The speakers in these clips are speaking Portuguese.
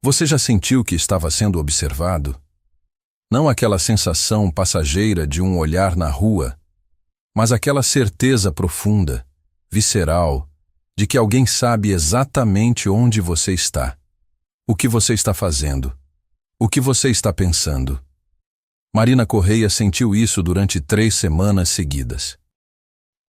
Você já sentiu que estava sendo observado? Não aquela sensação passageira de um olhar na rua, mas aquela certeza profunda, visceral, de que alguém sabe exatamente onde você está, o que você está fazendo, o que você está pensando. Marina Correia sentiu isso durante 3 semanas seguidas.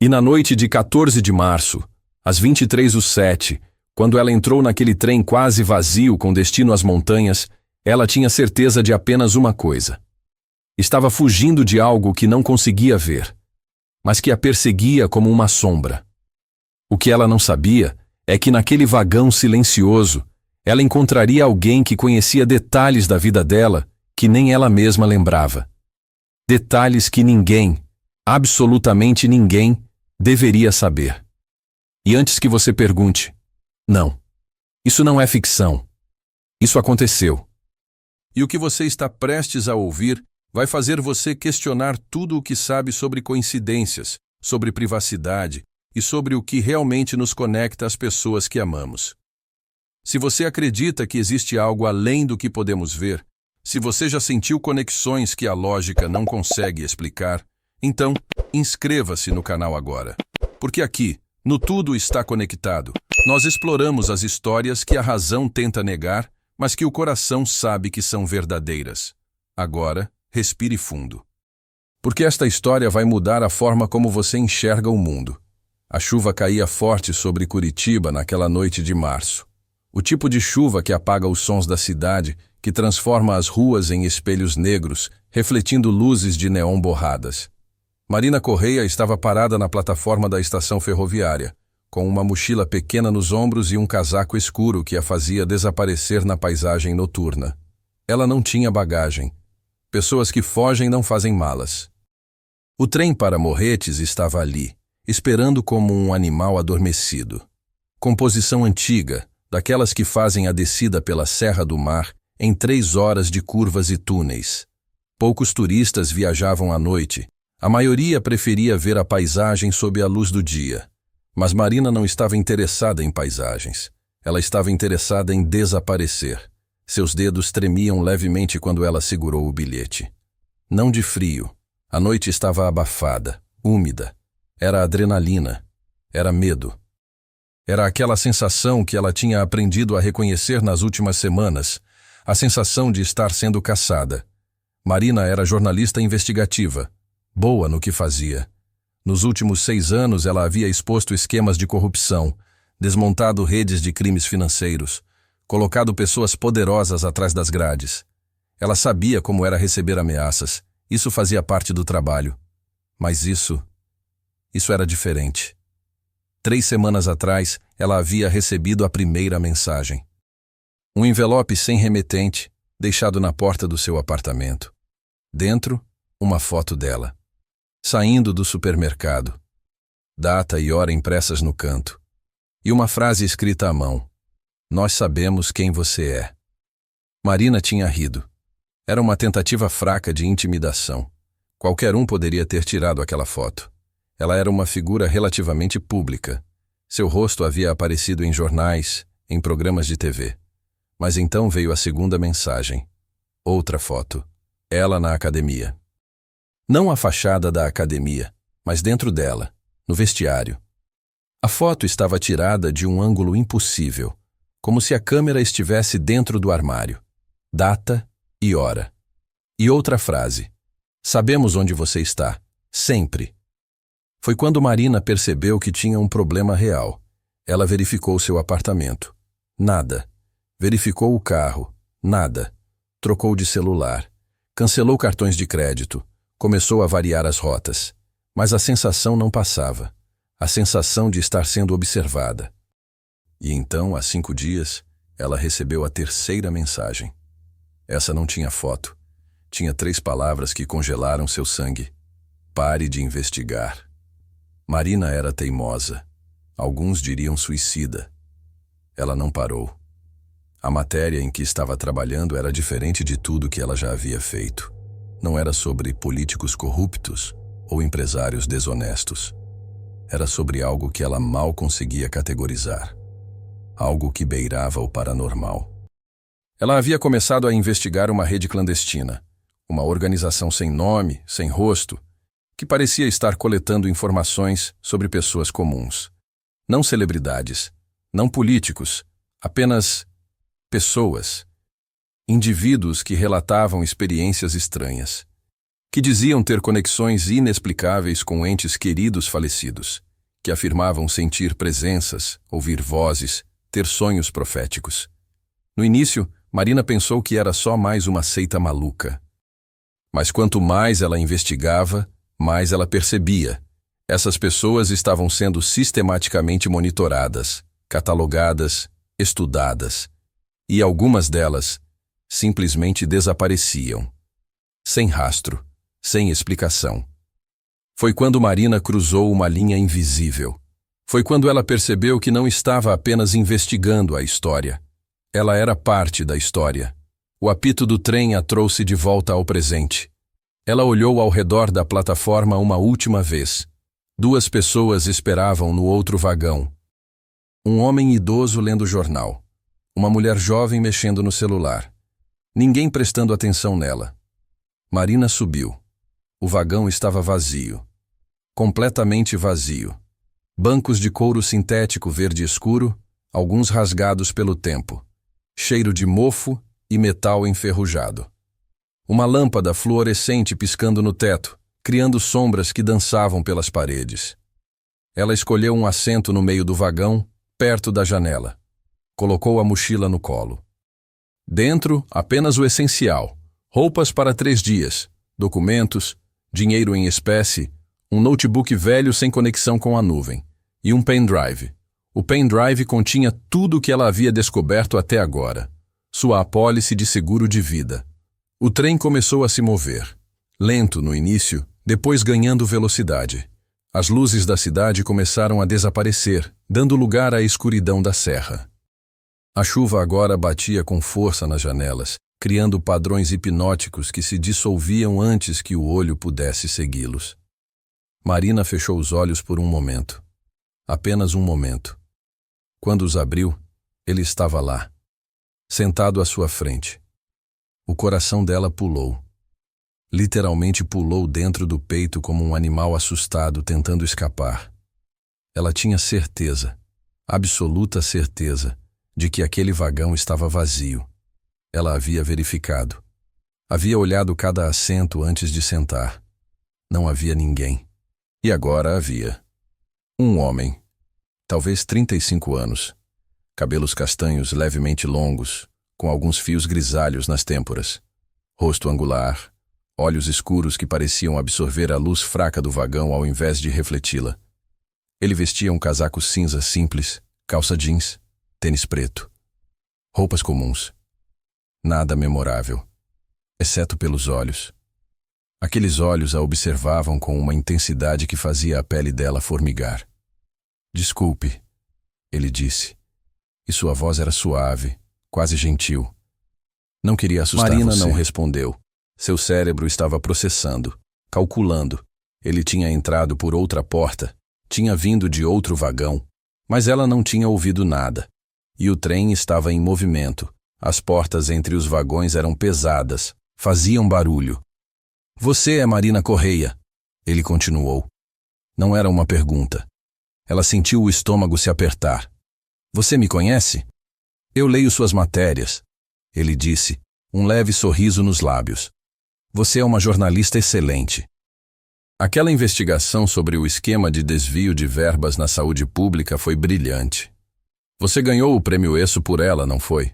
E na noite de 14 de março, às 23h07, quando ela entrou naquele trem quase vazio com destino às montanhas, ela tinha certeza de apenas uma coisa. Estava fugindo de algo que não conseguia ver, mas que a perseguia como uma sombra. O que ela não sabia é que naquele vagão silencioso, ela encontraria alguém que conhecia detalhes da vida dela que nem ela mesma lembrava. Detalhes que ninguém, absolutamente ninguém, deveria saber. E antes que você pergunte, não, isso não é ficção. Isso aconteceu. E o que você está prestes a ouvir vai fazer você questionar tudo o que sabe sobre coincidências, sobre privacidade e sobre o que realmente nos conecta às pessoas que amamos. Se você acredita que existe algo além do que podemos ver, se você já sentiu conexões que a lógica não consegue explicar, então inscreva-se no canal agora. Porque aqui, no Tudo Está Conectado, nós exploramos as histórias que a razão tenta negar, mas que o coração sabe que são verdadeiras. Agora, respire fundo. Porque esta história vai mudar a forma como você enxerga o mundo. A chuva caía forte sobre Curitiba naquela noite de março. O tipo de chuva que apaga os sons da cidade, que transforma as ruas em espelhos negros, refletindo luzes de neon borradas. Marina Correia estava parada na plataforma da estação ferroviária, com uma mochila pequena nos ombros e um casaco escuro que a fazia desaparecer na paisagem noturna. Ela não tinha bagagem. Pessoas que fogem não fazem malas. O trem para Morretes estava ali, esperando como um animal adormecido. Composição antiga, daquelas que fazem a descida pela Serra do Mar em 3 horas de curvas e túneis. Poucos turistas viajavam à noite. A maioria preferia ver a paisagem sob a luz do dia. Mas Marina não estava interessada em paisagens. Ela estava interessada em desaparecer. Seus dedos tremiam levemente quando ela segurou o bilhete. Não de frio. A noite estava abafada, úmida. Era adrenalina. Era medo. Era aquela sensação que ela tinha aprendido a reconhecer nas últimas semanas, a sensação de estar sendo caçada. Marina era jornalista investigativa, boa no que fazia. Nos últimos 6 anos ela havia exposto esquemas de corrupção, desmontado redes de crimes financeiros, colocado pessoas poderosas atrás das grades. Ela sabia como era receber ameaças, isso fazia parte do trabalho. Mas isso era diferente. 3 semanas atrás, ela havia recebido a primeira mensagem. Um envelope sem remetente, deixado na porta do seu apartamento. Dentro, uma foto dela. Saindo do supermercado. Data e hora impressas no canto. E uma frase escrita à mão. Nós sabemos quem você é. Marina tinha rido. Era uma tentativa fraca de intimidação. Qualquer um poderia ter tirado aquela foto. Ela era uma figura relativamente pública. Seu rosto havia aparecido em jornais, em programas de TV. Mas então veio a segunda mensagem. Outra foto. Ela na academia. Não a fachada da academia, mas dentro dela, no vestiário. A foto estava tirada de um ângulo impossível, como se a câmera estivesse dentro do armário. Data e hora. E outra frase. Sabemos onde você está. Sempre. Foi quando Marina percebeu que tinha um problema real. Ela verificou seu apartamento. Nada. Verificou o carro. Nada. Trocou de celular. Cancelou cartões de crédito. Começou a variar as rotas. Mas a sensação não passava. A sensação de estar sendo observada. E então, há 5 dias, ela recebeu a terceira mensagem. Essa não tinha foto. Tinha 3 palavras que congelaram seu sangue. Pare de investigar. Marina era teimosa. Alguns diriam suicida. Ela não parou. A matéria em que estava trabalhando era diferente de tudo que ela já havia feito. Não era sobre políticos corruptos ou empresários desonestos. Era sobre algo que ela mal conseguia categorizar. Algo que beirava o paranormal. Ela havia começado a investigar uma rede clandestina, uma organização sem nome, sem rosto, que parecia estar coletando informações sobre pessoas comuns. Não celebridades, não políticos, apenas pessoas. Indivíduos que relatavam experiências estranhas, que diziam ter conexões inexplicáveis com entes queridos falecidos, que afirmavam sentir presenças, ouvir vozes, ter sonhos proféticos. No início, Marina pensou que era só mais uma seita maluca. Mas quanto mais ela investigava, mais ela percebia. Essas pessoas estavam sendo sistematicamente monitoradas, catalogadas, estudadas, e algumas delas simplesmente desapareciam, sem rastro, sem explicação. Foi quando Marina cruzou uma linha invisível. Foi quando ela percebeu que não estava apenas investigando a história. Ela era parte da história. O apito do trem a trouxe de volta ao presente. Ela olhou ao redor da plataforma uma última vez. 2 pessoas esperavam no outro vagão. Um homem idoso lendo jornal. Uma mulher jovem mexendo no celular. Ninguém prestando atenção nela. Marina subiu. O vagão estava vazio. Completamente vazio. Bancos de couro sintético verde escuro, alguns rasgados pelo tempo. Cheiro de mofo e metal enferrujado. Uma lâmpada fluorescente piscando no teto, criando sombras que dançavam pelas paredes. Ela escolheu um assento no meio do vagão, perto da janela. Colocou a mochila no colo. Dentro, apenas o essencial. Roupas para 3 dias, documentos, dinheiro em espécie, um notebook velho sem conexão com a nuvem e um pendrive. O pendrive continha tudo o que ela havia descoberto até agora. Sua apólice de seguro de vida. O trem começou a se mover. Lento no início, depois ganhando velocidade. As luzes da cidade começaram a desaparecer, dando lugar à escuridão da serra. A chuva agora batia com força nas janelas, criando padrões hipnóticos que se dissolviam antes que o olho pudesse segui-los. Marina fechou os olhos por um momento. Apenas um momento. Quando os abriu, ele estava lá, sentado à sua frente. O coração dela pulou. Literalmente pulou dentro do peito como um animal assustado tentando escapar. Ela tinha certeza, absoluta certeza, de que aquele vagão estava vazio. Ela havia verificado. Havia olhado cada assento antes de sentar. Não havia ninguém. E agora havia. Um homem, talvez 35 anos, cabelos castanhos levemente longos, com alguns fios grisalhos nas têmporas, rosto angular, olhos escuros que pareciam absorver a luz fraca do vagão ao invés de refleti-la. Ele vestia um casaco cinza simples, calça jeans, tênis preto. Roupas comuns. Nada memorável, exceto pelos olhos. Aqueles olhos a observavam com uma intensidade que fazia a pele dela formigar. Desculpe, ele disse, e sua voz era suave, quase gentil. Não queria assustar Marina você. não respondeu. Seu cérebro estava processando, calculando. Ele tinha entrado por outra porta, tinha vindo de outro vagão, mas ela não tinha ouvido nada. E o trem estava em movimento. As portas entre os vagões eram pesadas, faziam barulho. Você é Marina Correia, ele continuou. Não era uma pergunta. Ela sentiu o estômago se apertar. Você me conhece? Eu leio suas matérias, ele disse, um leve sorriso nos lábios. Você é uma jornalista excelente. Aquela investigação sobre o esquema de desvio de verbas na saúde pública foi brilhante. Você ganhou o prêmio ESSO por ela, não foi?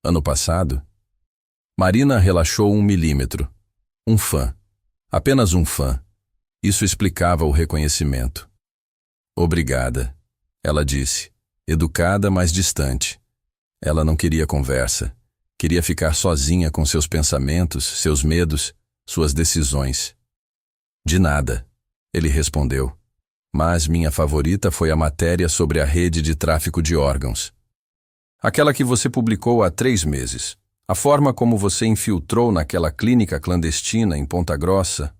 Ano passado? Marina relaxou 1 milímetro. Um fã. Apenas um fã. Isso explicava o reconhecimento. Obrigada, ela disse, educada, mas distante. Ela não queria conversa. Queria ficar sozinha com seus pensamentos, seus medos, suas decisões. De nada, ele respondeu. Mas minha favorita foi a matéria sobre a rede de tráfico de órgãos. Aquela que você publicou há 3 meses. A forma como você infiltrou naquela clínica clandestina em Ponta Grossa.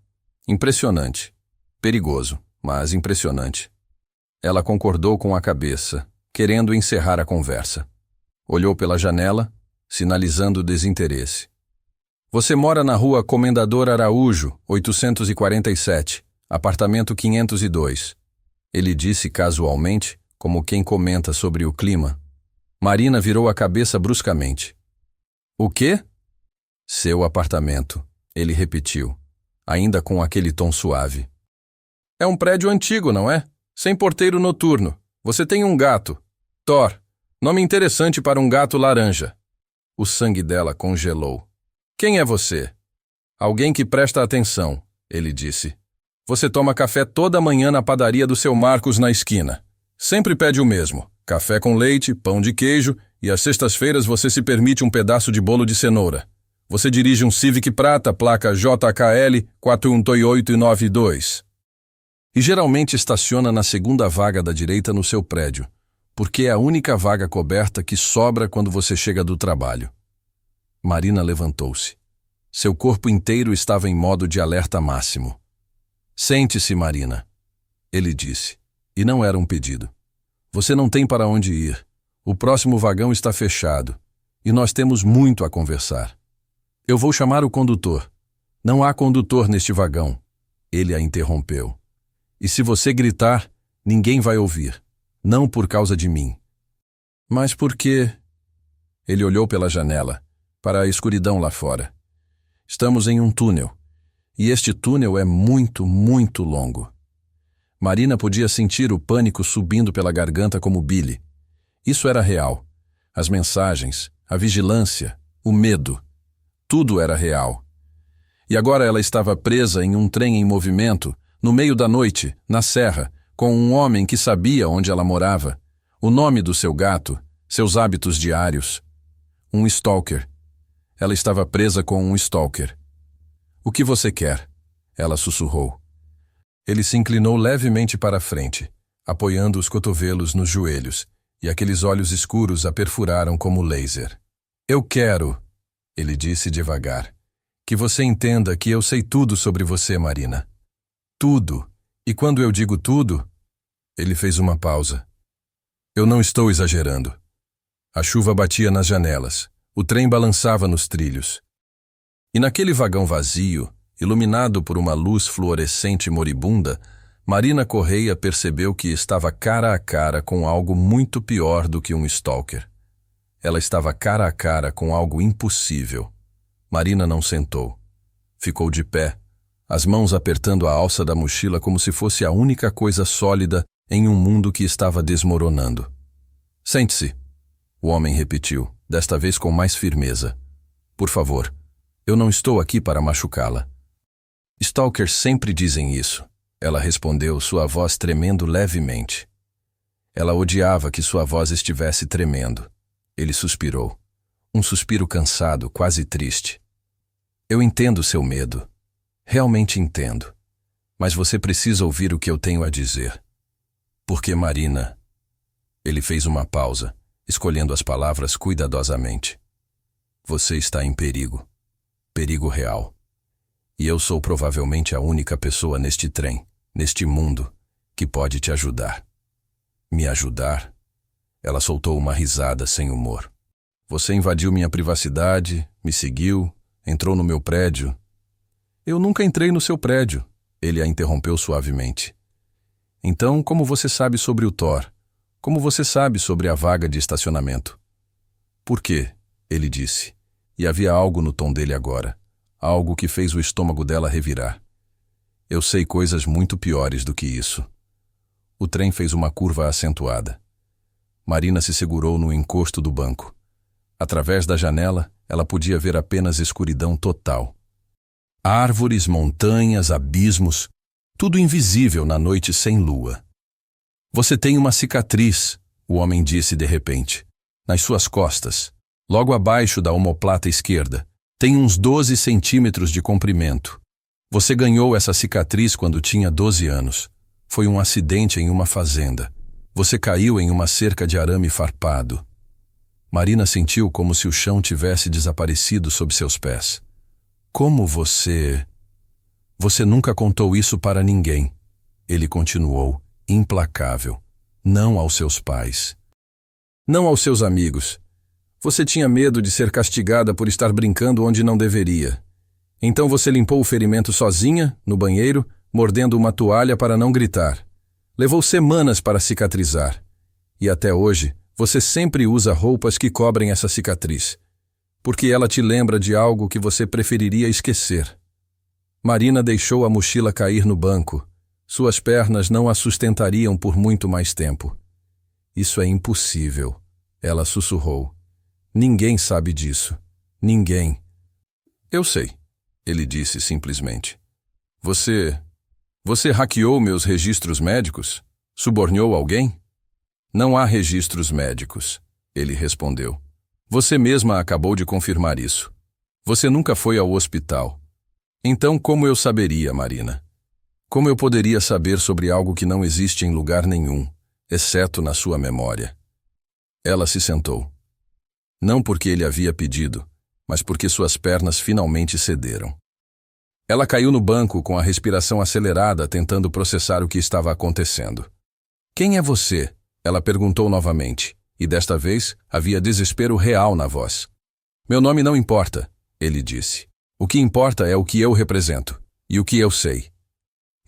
Impressionante. Perigoso, mas impressionante. Ela concordou com a cabeça, querendo encerrar a conversa. Olhou pela janela, sinalizando desinteresse. Você mora na rua Comendador Araújo, 847, apartamento 502. Ele disse casualmente, como quem comenta sobre o clima. Marina virou a cabeça bruscamente. O quê? Seu apartamento, ele repetiu, ainda com aquele tom suave. É um prédio antigo, não é? Sem porteiro noturno. Você tem um gato. Thor. Nome interessante para um gato laranja. O sangue dela congelou. Quem é você? Alguém que presta atenção, ele disse. Você toma café toda manhã na padaria do seu Marcos na esquina. Sempre pede o mesmo. Café com leite, pão de queijo e às sextas-feiras você se permite um pedaço de bolo de cenoura. Você dirige um Civic Prata, placa JKL 41892. E geralmente estaciona na segunda vaga da direita no seu prédio, porque é a única vaga coberta que sobra quando você chega do trabalho. Marina levantou-se. Seu corpo inteiro estava em modo de alerta máximo. Sente-se, Marina, ele disse, e não era um pedido. Você não tem para onde ir. O próximo vagão está fechado, e nós temos muito a conversar. Eu vou chamar o condutor. Não há condutor neste vagão. Ele a interrompeu. E se você gritar, ninguém vai ouvir. Não por causa de mim. Mas por quê? Ele olhou pela janela, para a escuridão lá fora. Estamos em um túnel. E este túnel é muito, muito longo. Marina podia sentir o pânico subindo pela garganta como bile. Isso era real. As mensagens, a vigilância, o medo. Tudo era real. E agora ela estava presa em um trem em movimento, no meio da noite, na serra, com um homem que sabia onde ela morava, o nome do seu gato, seus hábitos diários. Um stalker. Ela estava presa com um stalker. O que você quer? Ela sussurrou. Ele se inclinou levemente para a frente, apoiando os cotovelos nos joelhos, e aqueles olhos escuros a perfuraram como laser. Eu quero, ele disse devagar, que você entenda que eu sei tudo sobre você, Marina. Tudo. E quando eu digo tudo, ele fez uma pausa. Eu não estou exagerando. A chuva batia nas janelas, o trem balançava nos trilhos. E naquele vagão vazio, iluminado por uma luz fluorescente moribunda, Marina Correia percebeu que estava cara a cara com algo muito pior do que um stalker. Ela estava cara a cara com algo impossível. Marina não sentou. Ficou de pé, as mãos apertando a alça da mochila como se fosse a única coisa sólida em um mundo que estava desmoronando. Sente-se, o homem repetiu, desta vez com mais firmeza. Por favor, eu não estou aqui para machucá-la. Stalkers sempre dizem isso, ela respondeu, sua voz tremendo levemente. Ela odiava que sua voz estivesse tremendo. Ele suspirou. Um suspiro cansado, quase triste. Eu entendo seu medo. Realmente entendo. Mas você precisa ouvir o que eu tenho a dizer. Porque, Marina... Ele fez uma pausa, escolhendo as palavras cuidadosamente. Você está em perigo. Perigo real. E eu sou provavelmente a única pessoa neste trem, neste mundo, que pode te ajudar. Me ajudar? Ela soltou uma risada sem humor. Você invadiu minha privacidade, me seguiu, entrou no meu prédio. Eu nunca entrei no seu prédio, ele a interrompeu suavemente. Então, como você sabe sobre o Thor? Como você sabe sobre a vaga de estacionamento? Por quê? Ele disse. E havia algo no tom dele agora. Algo que fez o estômago dela revirar. Eu sei coisas muito piores do que isso. O trem fez uma curva acentuada. Marina se segurou no encosto do banco. Através da janela, ela podia ver apenas escuridão total. Árvores, montanhas, abismos, tudo invisível na noite sem lua. Você tem uma cicatriz, o homem disse de repente, nas suas costas, logo abaixo da omoplata esquerda. Tem uns 12 centímetros de comprimento. Você ganhou essa cicatriz quando tinha 12 anos. Foi um acidente em uma fazenda. Você caiu em uma cerca de arame farpado. Marina sentiu como se o chão tivesse desaparecido sob seus pés. Como você... Você nunca contou isso para ninguém. Ele continuou, implacável. Não aos seus pais. Não aos seus amigos. Você tinha medo de ser castigada por estar brincando onde não deveria. Então você limpou o ferimento sozinha, no banheiro, mordendo uma toalha para não gritar. Levou semanas para cicatrizar. E até hoje, você sempre usa roupas que cobrem essa cicatriz, porque ela te lembra de algo que você preferiria esquecer. Marina deixou a mochila cair no banco. Suas pernas não a sustentariam por muito mais tempo. Isso é impossível, ela sussurrou. Ninguém sabe disso. Ninguém. Eu sei, ele disse simplesmente. Você hackeou meus registros médicos? Subornou alguém? Não há registros médicos, ele respondeu. Você mesma acabou de confirmar isso. Você nunca foi ao hospital. Então como eu saberia, Marina? Como eu poderia saber sobre algo que não existe em lugar nenhum, exceto na sua memória? Ela se sentou. Não porque ele havia pedido, mas porque suas pernas finalmente cederam. Ela caiu no banco com a respiração acelerada, tentando processar o que estava acontecendo. Quem é você? Ela perguntou novamente, e desta vez havia desespero real na voz. Meu nome não importa, ele disse. O que importa é o que eu represento, e o que eu sei.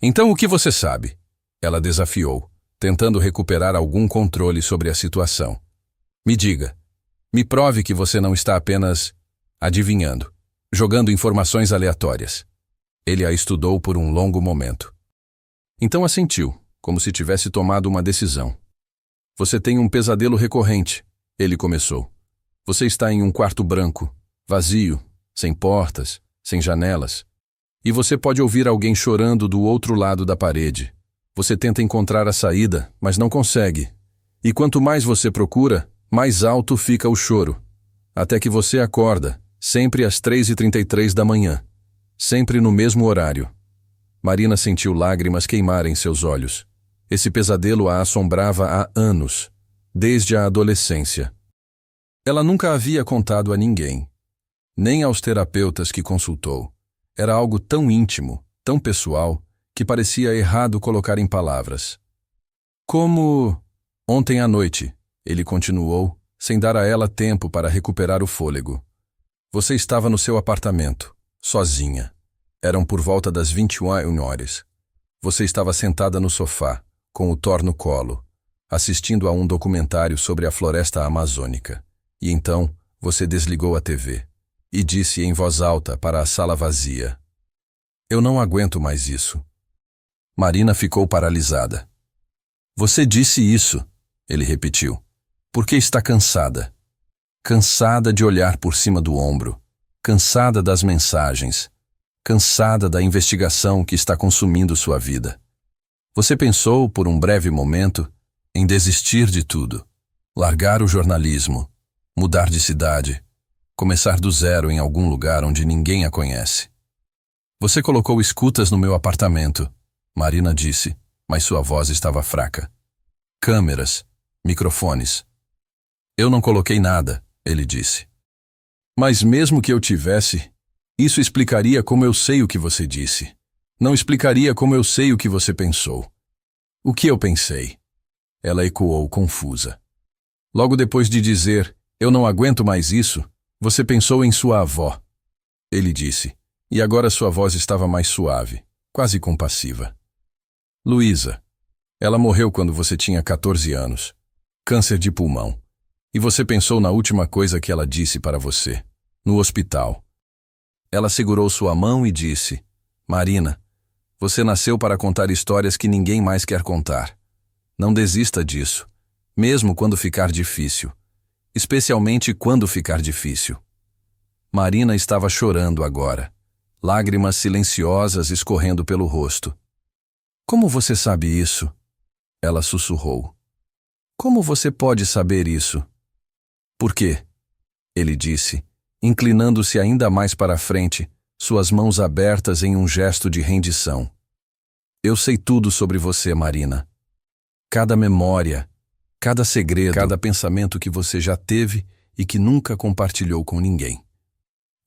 Então o que você sabe? Ela desafiou, tentando recuperar algum controle sobre a situação. Me diga. Me prove que você não está apenas adivinhando, jogando informações aleatórias. Ele a estudou por um longo momento. Então assentiu, como se tivesse tomado uma decisão. Você tem um pesadelo recorrente, ele começou. Você está em um quarto branco, vazio, sem portas, sem janelas. E você pode ouvir alguém chorando do outro lado da parede. Você tenta encontrar a saída, mas não consegue. E quanto mais você procura, mais alto fica o choro. Até que você acorda, sempre às 3h33 da manhã. Sempre no mesmo horário. Marina sentiu lágrimas queimarem seus olhos. Esse pesadelo a assombrava há anos, desde a adolescência. Ela nunca havia contado a ninguém, nem aos terapeutas que consultou. Era algo tão íntimo, tão pessoal, que parecia errado colocar em palavras. Como ontem à noite, ele continuou, sem dar a ela tempo para recuperar o fôlego. Você estava no seu apartamento, sozinha. Eram por volta das 21 horas. Você estava sentada no sofá, com o Thor no colo, assistindo a um documentário sobre a floresta amazônica. E então, você desligou a TV e disse em voz alta para a sala vazia: Eu não aguento mais isso. Marina ficou paralisada. Você disse isso, ele repetiu, porque está cansada. Cansada de olhar por cima do ombro, cansada das mensagens, cansada da investigação que está consumindo sua vida. Você pensou, por um breve momento, em desistir de tudo, largar o jornalismo, mudar de cidade, começar do zero em algum lugar onde ninguém a conhece. Você colocou escutas no meu apartamento, Marina disse, mas sua voz estava fraca. Câmeras, microfones. Eu não coloquei nada, ele disse. Mas mesmo que eu tivesse, isso explicaria como eu sei o que você disse. Não explicaria como eu sei o que você pensou. O que eu pensei? Ela ecoou confusa. Logo depois de dizer, eu não aguento mais isso, você pensou em sua avó. Ele disse, e agora sua voz estava mais suave, quase compassiva. Luísa. Ela morreu quando você tinha 14 anos. Câncer de pulmão. E você pensou na última coisa que ela disse para você, no hospital. Ela segurou sua mão e disse, Marina, você nasceu para contar histórias que ninguém mais quer contar. Não desista disso, mesmo quando ficar difícil. Especialmente quando ficar difícil. Marina estava chorando agora, lágrimas silenciosas escorrendo pelo rosto. Como você sabe isso? Ela sussurrou. Como você pode saber isso? Por quê? Ele disse, inclinando-se ainda mais para a frente, suas mãos abertas em um gesto de rendição. Eu sei tudo sobre você, Marina. Cada memória, cada segredo, cada pensamento que você já teve e que nunca compartilhou com ninguém.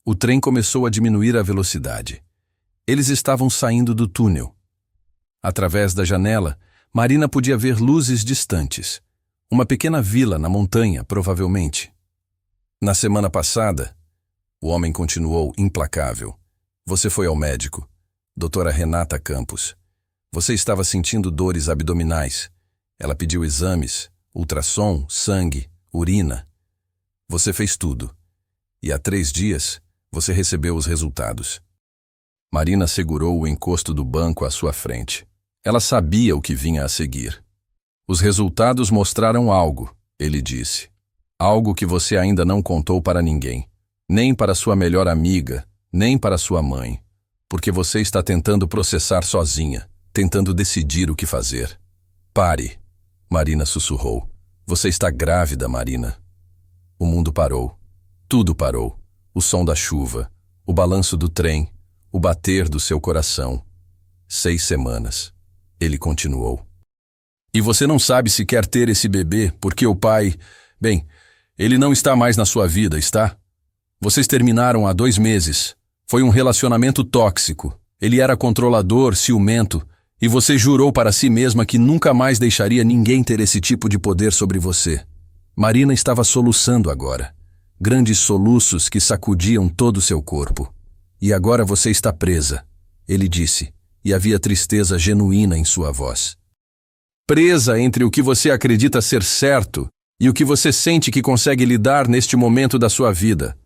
O trem começou a diminuir a velocidade. Eles estavam saindo do túnel. Através da janela, Marina podia ver luzes distantes. Uma pequena vila na montanha, provavelmente. Na semana passada, o homem continuou implacável. Você foi ao médico, doutora Renata Campos. Você estava sentindo dores abdominais. Ela pediu exames, ultrassom, sangue, urina. Você fez tudo. E há 3 dias, você recebeu os resultados. Marina segurou o encosto do banco à sua frente. Ela sabia o que vinha a seguir. Os resultados mostraram algo, ele disse. Algo que você ainda não contou para ninguém. Nem para sua melhor amiga, nem para sua mãe. Porque você está tentando processar sozinha, tentando decidir o que fazer. Pare, Marina sussurrou. Você está grávida, Marina. O mundo parou. Tudo parou. O som da chuva, o balanço do trem, o bater do seu coração. 6 semanas. Ele continuou. E você não sabe se quer ter esse bebê, porque o pai... Bem, ele não está mais na sua vida, está? Vocês terminaram há 2 meses. Foi um relacionamento tóxico. Ele era controlador, ciumento, e você jurou para si mesma que nunca mais deixaria ninguém ter esse tipo de poder sobre você. Marina estava soluçando agora. Grandes soluços que sacudiam todo o seu corpo. E agora você está presa, ele disse, e havia tristeza genuína em sua voz. Presa entre o que você acredita ser certo e o que você sente que consegue lidar neste momento da sua vida.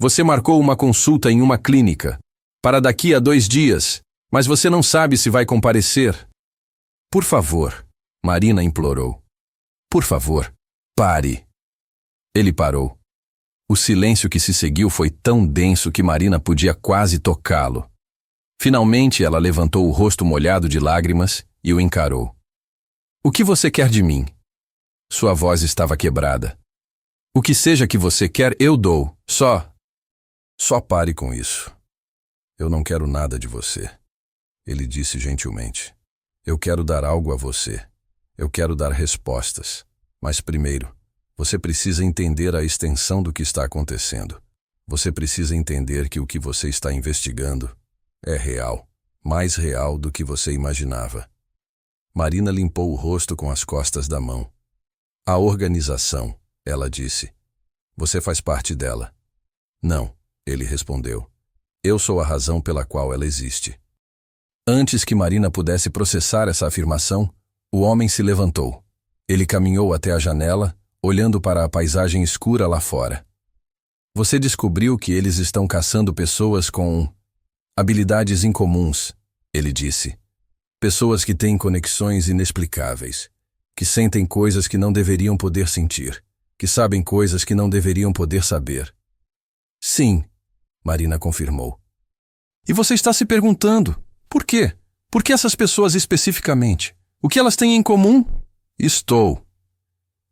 Você marcou uma consulta em uma clínica, para daqui a 2 dias, mas você não sabe se vai comparecer. Por favor, Marina implorou. Por favor, pare. Ele parou. O silêncio que se seguiu foi tão denso que Marina podia quase tocá-lo. Finalmente ela levantou o rosto molhado de lágrimas e o encarou. O que você quer de mim? Sua voz estava quebrada. O que seja que você quer, eu dou. Só pare com isso. Eu não quero nada de você. Ele disse gentilmente. Eu quero dar algo a você. Eu quero dar respostas. Mas primeiro, você precisa entender a extensão do que está acontecendo. Você precisa entender que o que você está investigando é real, mais real do que você imaginava. Marina limpou o rosto com as costas da mão. A organização, ela disse. Você faz parte dela. Não, ele respondeu. Eu sou a razão pela qual ela existe. Antes que Marina pudesse processar essa afirmação, o homem se levantou. Ele caminhou até a janela, olhando para a paisagem escura lá fora. Você descobriu que eles estão caçando pessoas com habilidades incomuns, ele disse. Pessoas que têm conexões inexplicáveis, que sentem coisas que não deveriam poder sentir, que sabem coisas que não deveriam poder saber. Sim, Marina confirmou. E você está se perguntando, por quê? Por que essas pessoas especificamente? O que elas têm em comum? Estou.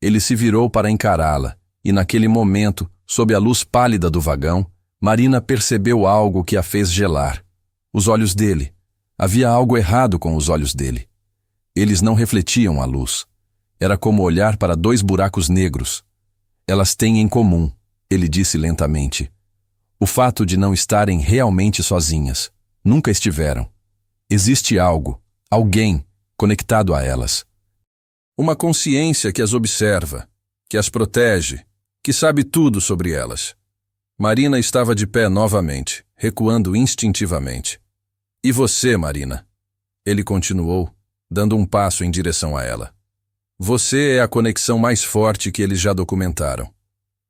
Ele se virou para encará-la, e naquele momento, sob a luz pálida do vagão, Marina percebeu algo que a fez gelar. Os olhos dele. Havia algo errado com os olhos dele. Eles não refletiam a luz. Era como olhar para 2 buracos negros. Elas têm em comum, ele disse lentamente. O fato de não estarem realmente sozinhas. Nunca estiveram. Existe algo, alguém, conectado a elas. Uma consciência que as observa, que as protege, que sabe tudo sobre elas. Marina estava de pé novamente, recuando instintivamente. E você, Marina? Ele continuou, dando um passo em direção a ela. Você é a conexão mais forte que eles já documentaram.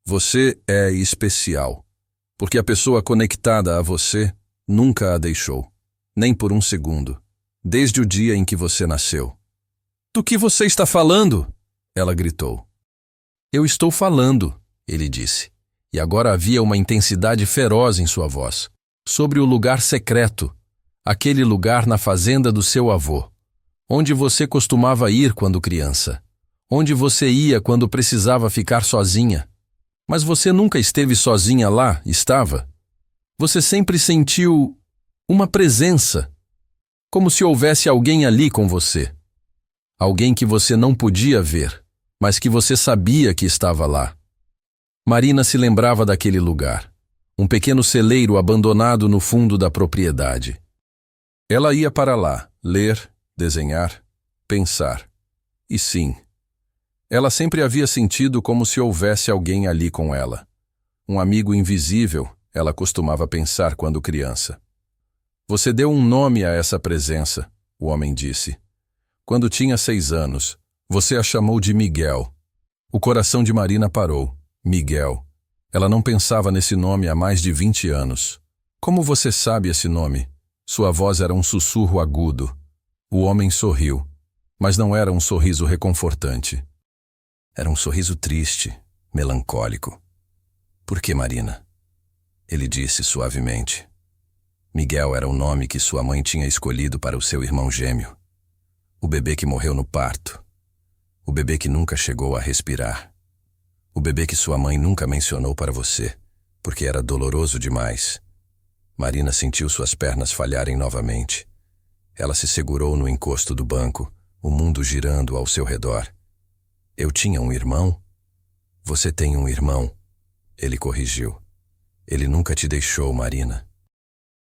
Você é especial, porque a pessoa conectada a você nunca a deixou, nem por um segundo, desde o dia em que você nasceu. Do que você está falando? Ela gritou. Eu estou falando, ele disse, e agora havia uma intensidade feroz em sua voz, sobre o lugar secreto, aquele lugar na fazenda do seu avô, onde você costumava ir quando criança, onde você ia quando precisava ficar sozinha. Mas você nunca esteve sozinha lá, estava? Você sempre sentiu uma presença, como se houvesse alguém ali com você. Alguém que você não podia ver, mas que você sabia que estava lá. Marina se lembrava daquele lugar, um pequeno celeiro abandonado no fundo da propriedade. Ela ia para lá, ler, desenhar, pensar. E sim, ela sempre havia sentido como se houvesse alguém ali com ela. um amigo invisível, ela costumava pensar quando criança. Você deu um nome a essa presença, o homem disse. Quando tinha 6 anos, você a chamou de Miguel. O coração de Marina parou. Miguel. Ela não pensava nesse nome há mais de 20 anos. Como você sabe esse nome? Sua voz era um sussurro agudo. O homem sorriu, mas não era um sorriso reconfortante. Era um sorriso triste, melancólico. Por que, Marina? Ele disse suavemente. Miguel era o nome que sua mãe tinha escolhido para o seu irmão gêmeo. O bebê que morreu no parto. O bebê que nunca chegou a respirar. O bebê que sua mãe nunca mencionou para você, porque era doloroso demais. Marina sentiu suas pernas falharem novamente. Ela se segurou no encosto do banco, o mundo girando ao seu redor. Eu tinha um irmão? Você tem um irmão, ele corrigiu. Ele nunca te deixou, Marina.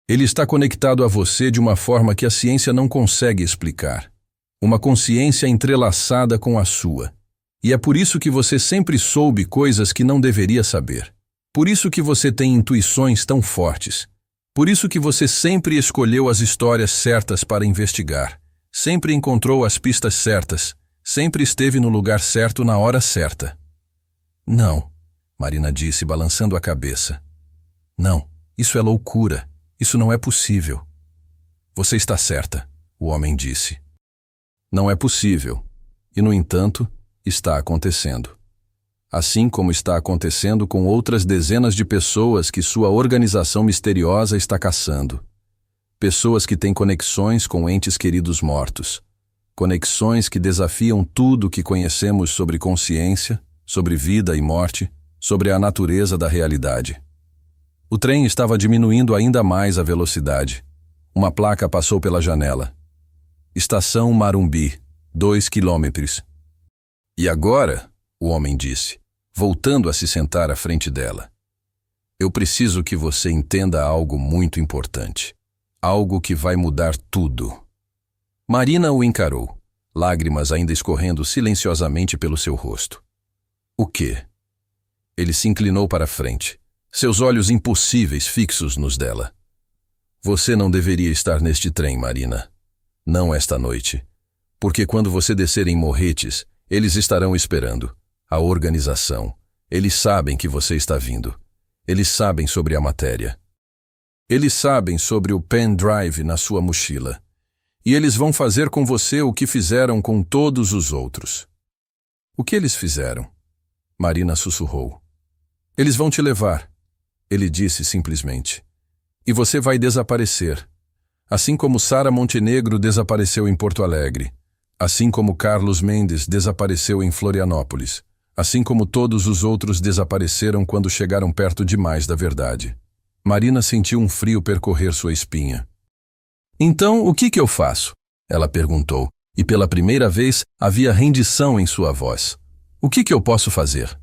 Ele está conectado a você de uma forma que a ciência não consegue explicar. Uma consciência entrelaçada com a sua. E é por isso que você sempre soube coisas que não deveria saber. Por isso que você tem intuições tão fortes. Por isso que você sempre escolheu as histórias certas para investigar. Sempre encontrou as pistas certas. Sempre esteve no lugar certo na hora certa. Não, Marina disse, balançando a cabeça. Não, isso é loucura. Isso não é possível. Você está certa, o homem disse. Não é possível. E, no entanto, está acontecendo. Assim como está acontecendo com outras dezenas de pessoas que sua organização misteriosa está caçando. Pessoas que têm conexões com entes queridos mortos. Conexões que desafiam tudo o que conhecemos sobre consciência, sobre vida e morte, sobre a natureza da realidade. O trem estava diminuindo ainda mais a velocidade. Uma placa passou pela janela. Estação Marumbi, 2 quilômetros. E agora, o homem disse, voltando a se sentar à frente dela. Eu preciso que você entenda algo muito importante. Algo que vai mudar tudo. Marina o encarou, lágrimas ainda escorrendo silenciosamente pelo seu rosto. O quê? Ele se inclinou para a frente, seus olhos impossíveis fixos nos dela. Você não deveria estar neste trem, Marina. Não esta noite. Porque quando você descer em Morretes, eles estarão esperando. A organização. Eles sabem que você está vindo. Eles sabem sobre a matéria. Eles sabem sobre o pendrive na sua mochila. E eles vão fazer com você o que fizeram com todos os outros. O que eles fizeram? Marina sussurrou. Eles vão te levar. Ele disse simplesmente. E você vai desaparecer. Assim como Sara Montenegro desapareceu em Porto Alegre. Assim como Carlos Mendes desapareceu em Florianópolis. Assim como todos os outros desapareceram quando chegaram perto demais da verdade. Marina sentiu um frio percorrer sua espinha. Então, o que eu faço? Ela perguntou, e pela primeira vez havia rendição em sua voz. O que eu posso fazer?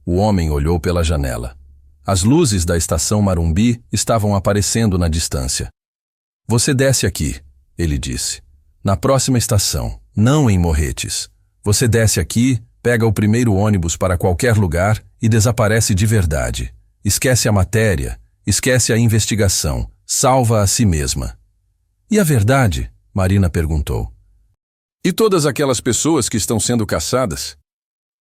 O homem olhou pela janela. As luzes da estação Marumbi estavam aparecendo na distância. Você desce aqui, ele disse. Na próxima estação, não em Morretes. Você desce aqui, pega o primeiro ônibus para qualquer lugar e desaparece de verdade. Esquece a matéria, esquece a investigação, salva a si mesma. E a verdade? Marina perguntou. E todas aquelas pessoas que estão sendo caçadas?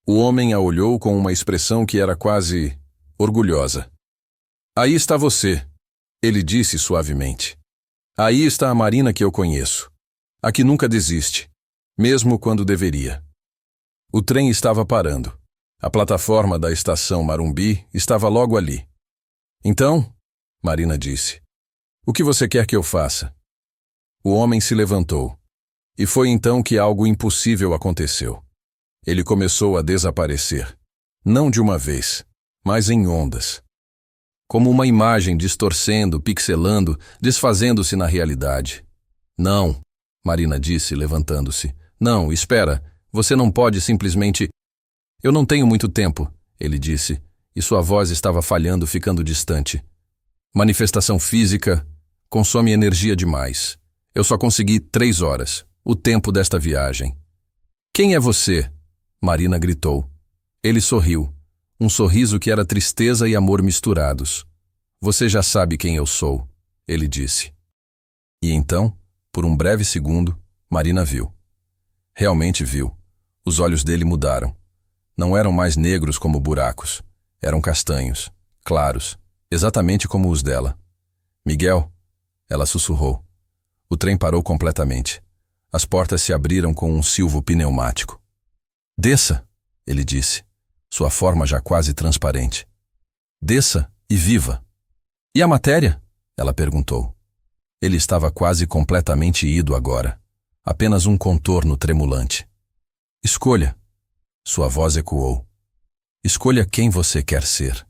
O homem a olhou com uma expressão que era quase orgulhosa. Aí está você, ele disse suavemente. Aí está a Marina que eu conheço. A que nunca desiste, mesmo quando deveria. O trem estava parando. A plataforma da estação Marumbi estava logo ali. Então, Marina disse, o que você quer que eu faça? O homem se levantou. E foi então que algo impossível aconteceu. Ele começou a desaparecer. Não de uma vez, mas em ondas. Como uma imagem distorcendo, pixelando, desfazendo-se na realidade. Não, Marina disse, levantando-se. Não, espera, você não pode simplesmente... Eu não tenho muito tempo, ele disse, e sua voz estava falhando, ficando distante. Manifestação física consome energia demais. Eu só consegui 3 horas, o tempo desta viagem. Quem é você? Marina gritou. Ele sorriu. Um sorriso que era tristeza e amor misturados. Você já sabe quem eu sou, ele disse. E então, por um breve segundo, Marina viu. Realmente viu. Os olhos dele mudaram. Não eram mais negros como buracos. Eram castanhos, claros, exatamente como os dela. Miguel, ela sussurrou. O trem parou completamente. As portas se abriram com um silvo pneumático. Desça, ele disse, sua forma já quase transparente. Desça e viva. E a matéria? Ela perguntou. Ele estava quase completamente ido agora. Apenas um contorno tremulante. Escolha. Sua voz ecoou. Escolha quem você quer ser.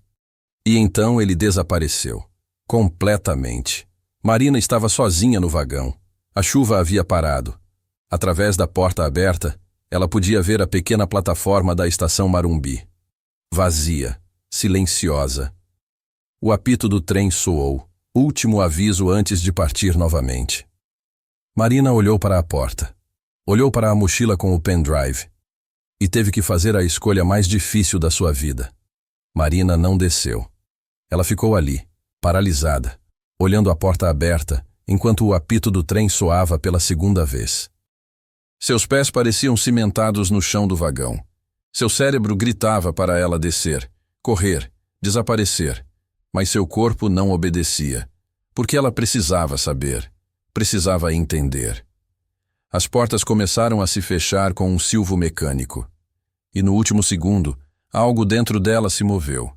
E então ele desapareceu. Completamente. Marina estava sozinha no vagão. A chuva havia parado. Através da porta aberta, ela podia ver a pequena plataforma da estação Marumbi. Vazia, silenciosa. O apito do trem soou, último aviso antes de partir novamente. Marina olhou para a porta. Olhou para a mochila com o pendrive. E teve que fazer a escolha mais difícil da sua vida. Marina não desceu. Ela ficou ali, paralisada, olhando a porta aberta, enquanto o apito do trem soava pela segunda vez. Seus pés pareciam cimentados no chão do vagão. Seu cérebro gritava para ela descer, correr, desaparecer, mas seu corpo não obedecia, porque ela precisava saber, precisava entender. As portas começaram a se fechar com um silvo mecânico. E no último segundo, algo dentro dela se moveu.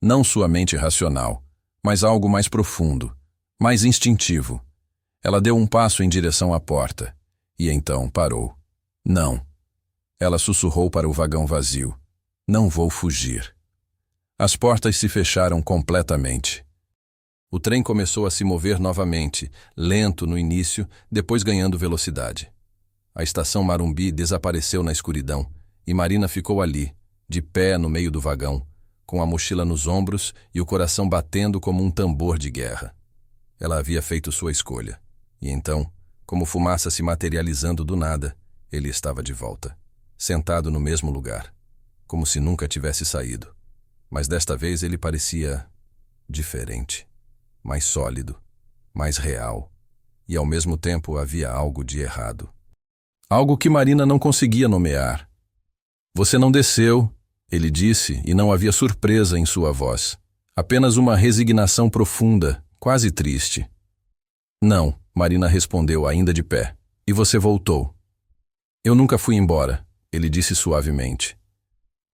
Não sua mente racional, mas algo mais profundo, mais instintivo. Ela deu um passo em direção à porta, e então parou. Não. Ela sussurrou para o vagão vazio. Não vou fugir. As portas se fecharam completamente. O trem começou a se mover novamente, lento no início, depois ganhando velocidade. A estação Marumbi desapareceu na escuridão, e Marina ficou ali, de pé no meio do vagão, com a mochila nos ombros e o coração batendo como um tambor de guerra. Ela havia feito sua escolha. E então, como fumaça se materializando do nada, ele estava de volta, sentado no mesmo lugar, como se nunca tivesse saído. Mas desta vez ele parecia diferente, mais sólido, mais real, e ao mesmo tempo havia algo de errado. Algo que Marina não conseguia nomear. Você não desceu, ele disse, e não havia surpresa em sua voz. Apenas uma resignação profunda, quase triste. Não, Marina respondeu ainda de pé. E você voltou. Eu nunca fui embora, ele disse suavemente.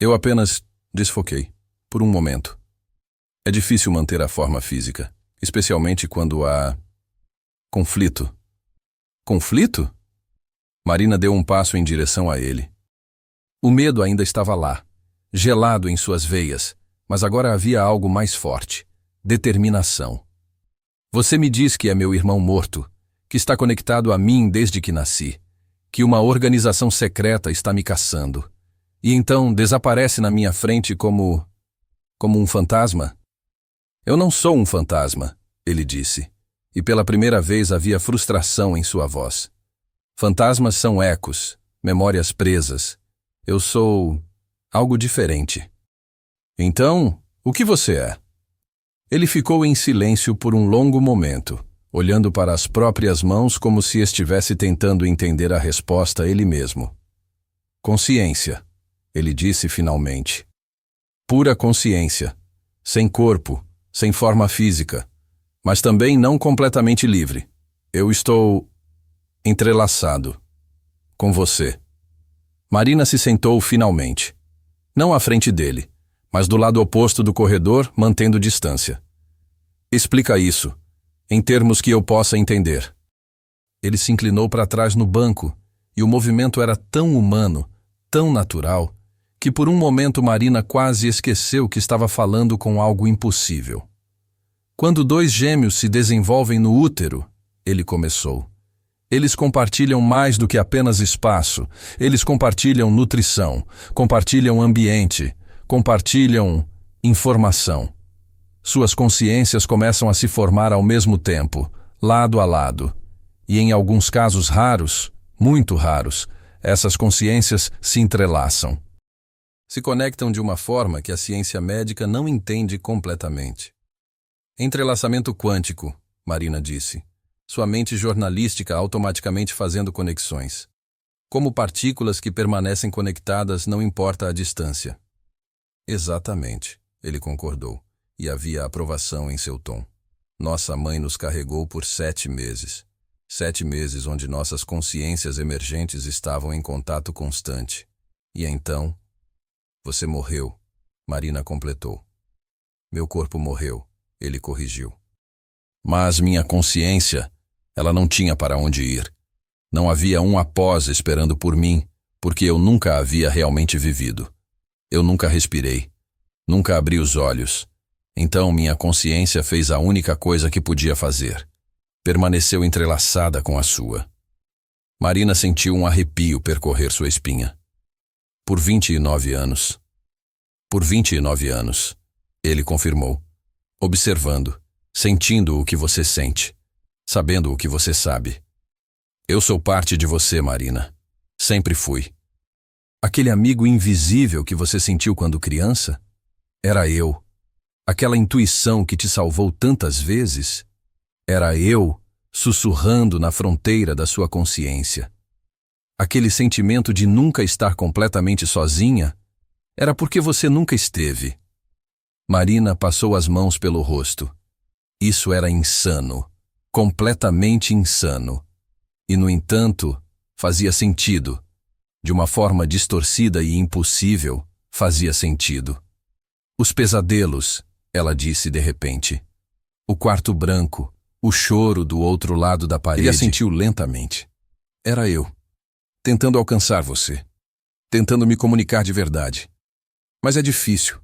Eu apenas desfoquei, por um momento. É difícil manter a forma física, especialmente quando há conflito. Conflito? Marina deu um passo em direção a ele. O medo ainda estava lá, gelado em suas veias, mas agora havia algo mais forte, determinação. Você me diz que é meu irmão morto, que está conectado a mim desde que nasci, que uma organização secreta está me caçando, e então desaparece na minha frente como um fantasma? Eu não sou um fantasma, ele disse, e pela primeira vez havia frustração em sua voz. Fantasmas são ecos, memórias presas. Eu sou algo diferente. Então, o que você é? Ele ficou em silêncio por um longo momento, olhando para as próprias mãos como se estivesse tentando entender a resposta ele mesmo. Consciência, ele disse finalmente. Pura consciência, sem corpo, sem forma física, mas também não completamente livre. Eu estou entrelaçado com você. Marina se sentou finalmente. Não à frente dele, mas do lado oposto do corredor, mantendo distância. Explica isso, em termos que eu possa entender. Ele se inclinou para trás no banco, e o movimento era tão humano, tão natural, que por um momento Marina quase esqueceu que estava falando com algo impossível. Quando dois gêmeos se desenvolvem no útero, ele começou. Eles compartilham mais do que apenas espaço, eles compartilham nutrição, compartilham ambiente, compartilham informação. Suas consciências começam a se formar ao mesmo tempo, lado a lado. E em alguns casos raros, muito raros, essas consciências se entrelaçam. Se conectam de uma forma que a ciência médica não entende completamente. Entrelaçamento quântico, Marina disse. Sua mente jornalística automaticamente fazendo conexões. Como partículas que permanecem conectadas não importa a distância. Exatamente, ele concordou, e havia aprovação em seu tom. Nossa mãe nos carregou por 7 meses. 7 meses onde nossas consciências emergentes estavam em contato constante. E então, você morreu, Marina completou. Meu corpo morreu, ele corrigiu. Mas minha consciência, ela não tinha para onde ir. Não havia um após esperando por mim, porque eu nunca havia realmente vivido. Eu nunca respirei, nunca abri os olhos. Então minha consciência fez a única coisa que podia fazer. Permaneceu entrelaçada com a sua. Marina sentiu um arrepio percorrer sua espinha. Por 29 anos. Por 29 anos, ele confirmou, observando, sentindo o que você sente, sabendo o que você sabe. Eu sou parte de você, Marina. Sempre fui. Aquele amigo invisível que você sentiu quando criança? Era eu. Aquela intuição que te salvou tantas vezes? Era eu, sussurrando na fronteira da sua consciência. Aquele sentimento de nunca estar completamente sozinha? Era porque você nunca esteve. Marina passou as mãos pelo rosto. Isso era insano. Completamente insano. E, no entanto, fazia sentido. De uma forma distorcida e impossível, fazia sentido. Os pesadelos, ela disse de repente. O quarto branco, o choro do outro lado da parede. Ele a sentiu lentamente. Era eu, tentando alcançar você, tentando me comunicar de verdade. Mas é difícil.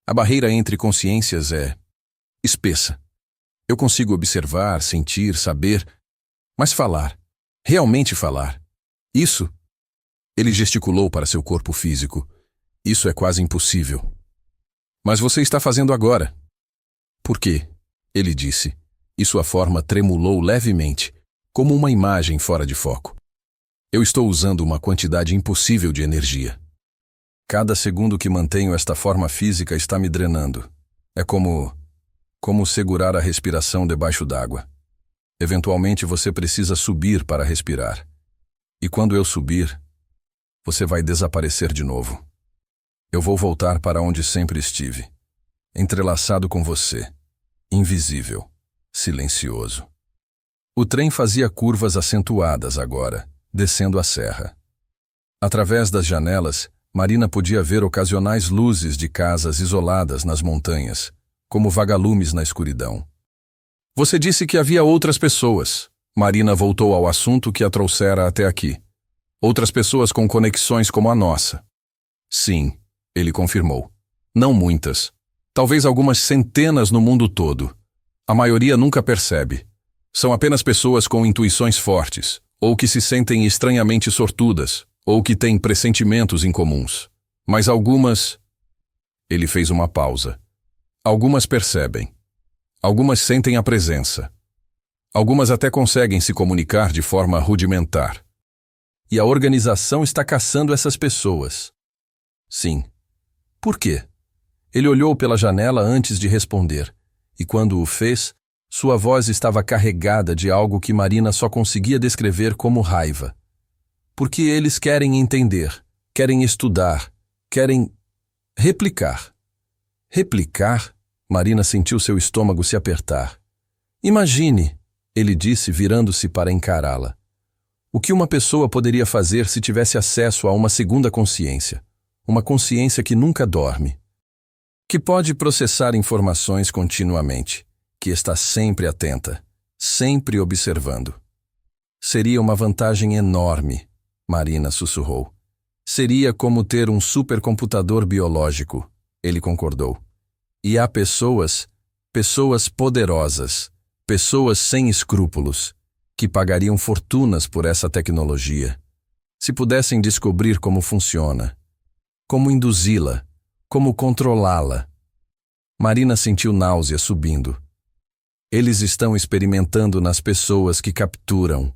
A barreira entre consciências é espessa. Eu consigo observar, sentir, saber, mas falar, realmente falar, isso, ele gesticulou para seu corpo físico, isso é quase impossível. Mas você está fazendo agora. Por quê? Ele disse, e sua forma tremulou levemente, como uma imagem fora de foco. Eu estou usando uma quantidade impossível de energia. Cada segundo que mantenho esta forma física está me drenando. É como segurar a respiração debaixo d'água. Eventualmente você precisa subir para respirar. E quando eu subir, você vai desaparecer de novo. Eu vou voltar para onde sempre estive. Entrelaçado com você. Invisível. Silencioso. O trem fazia curvas acentuadas agora, descendo a serra. Através das janelas, Marina podia ver ocasionais luzes de casas isoladas nas montanhas, como vagalumes na escuridão. Você disse que havia outras pessoas. Marina voltou ao assunto que a trouxera até aqui. Outras pessoas com conexões como a nossa. Sim, ele confirmou. Não muitas. Talvez algumas centenas no mundo todo. A maioria nunca percebe. São apenas pessoas com intuições fortes, ou que se sentem estranhamente sortudas, ou que têm pressentimentos incomuns. Mas algumas... Ele fez uma pausa. Algumas percebem. Algumas sentem a presença. Algumas até conseguem se comunicar de forma rudimentar. E a organização está caçando essas pessoas. Sim. Por quê? Ele olhou pela janela antes de responder, e quando o fez, sua voz estava carregada de algo que Marina só conseguia descrever como raiva. Porque eles querem entender, querem estudar, querem replicar. Replicar? Marina sentiu seu estômago se apertar. Imagine, ele disse virando-se para encará-la. O que uma pessoa poderia fazer se tivesse acesso a uma segunda consciência? Uma consciência que nunca dorme. Que pode processar informações continuamente, que está sempre atenta, sempre observando. Seria uma vantagem enorme, Marina sussurrou. Seria como ter um supercomputador biológico, ele concordou. E há pessoas poderosas, pessoas sem escrúpulos, que pagariam fortunas por essa tecnologia, se pudessem descobrir como funciona, como induzi-la, como controlá-la. Marina sentiu náusea subindo. Eles estão experimentando nas pessoas que capturam.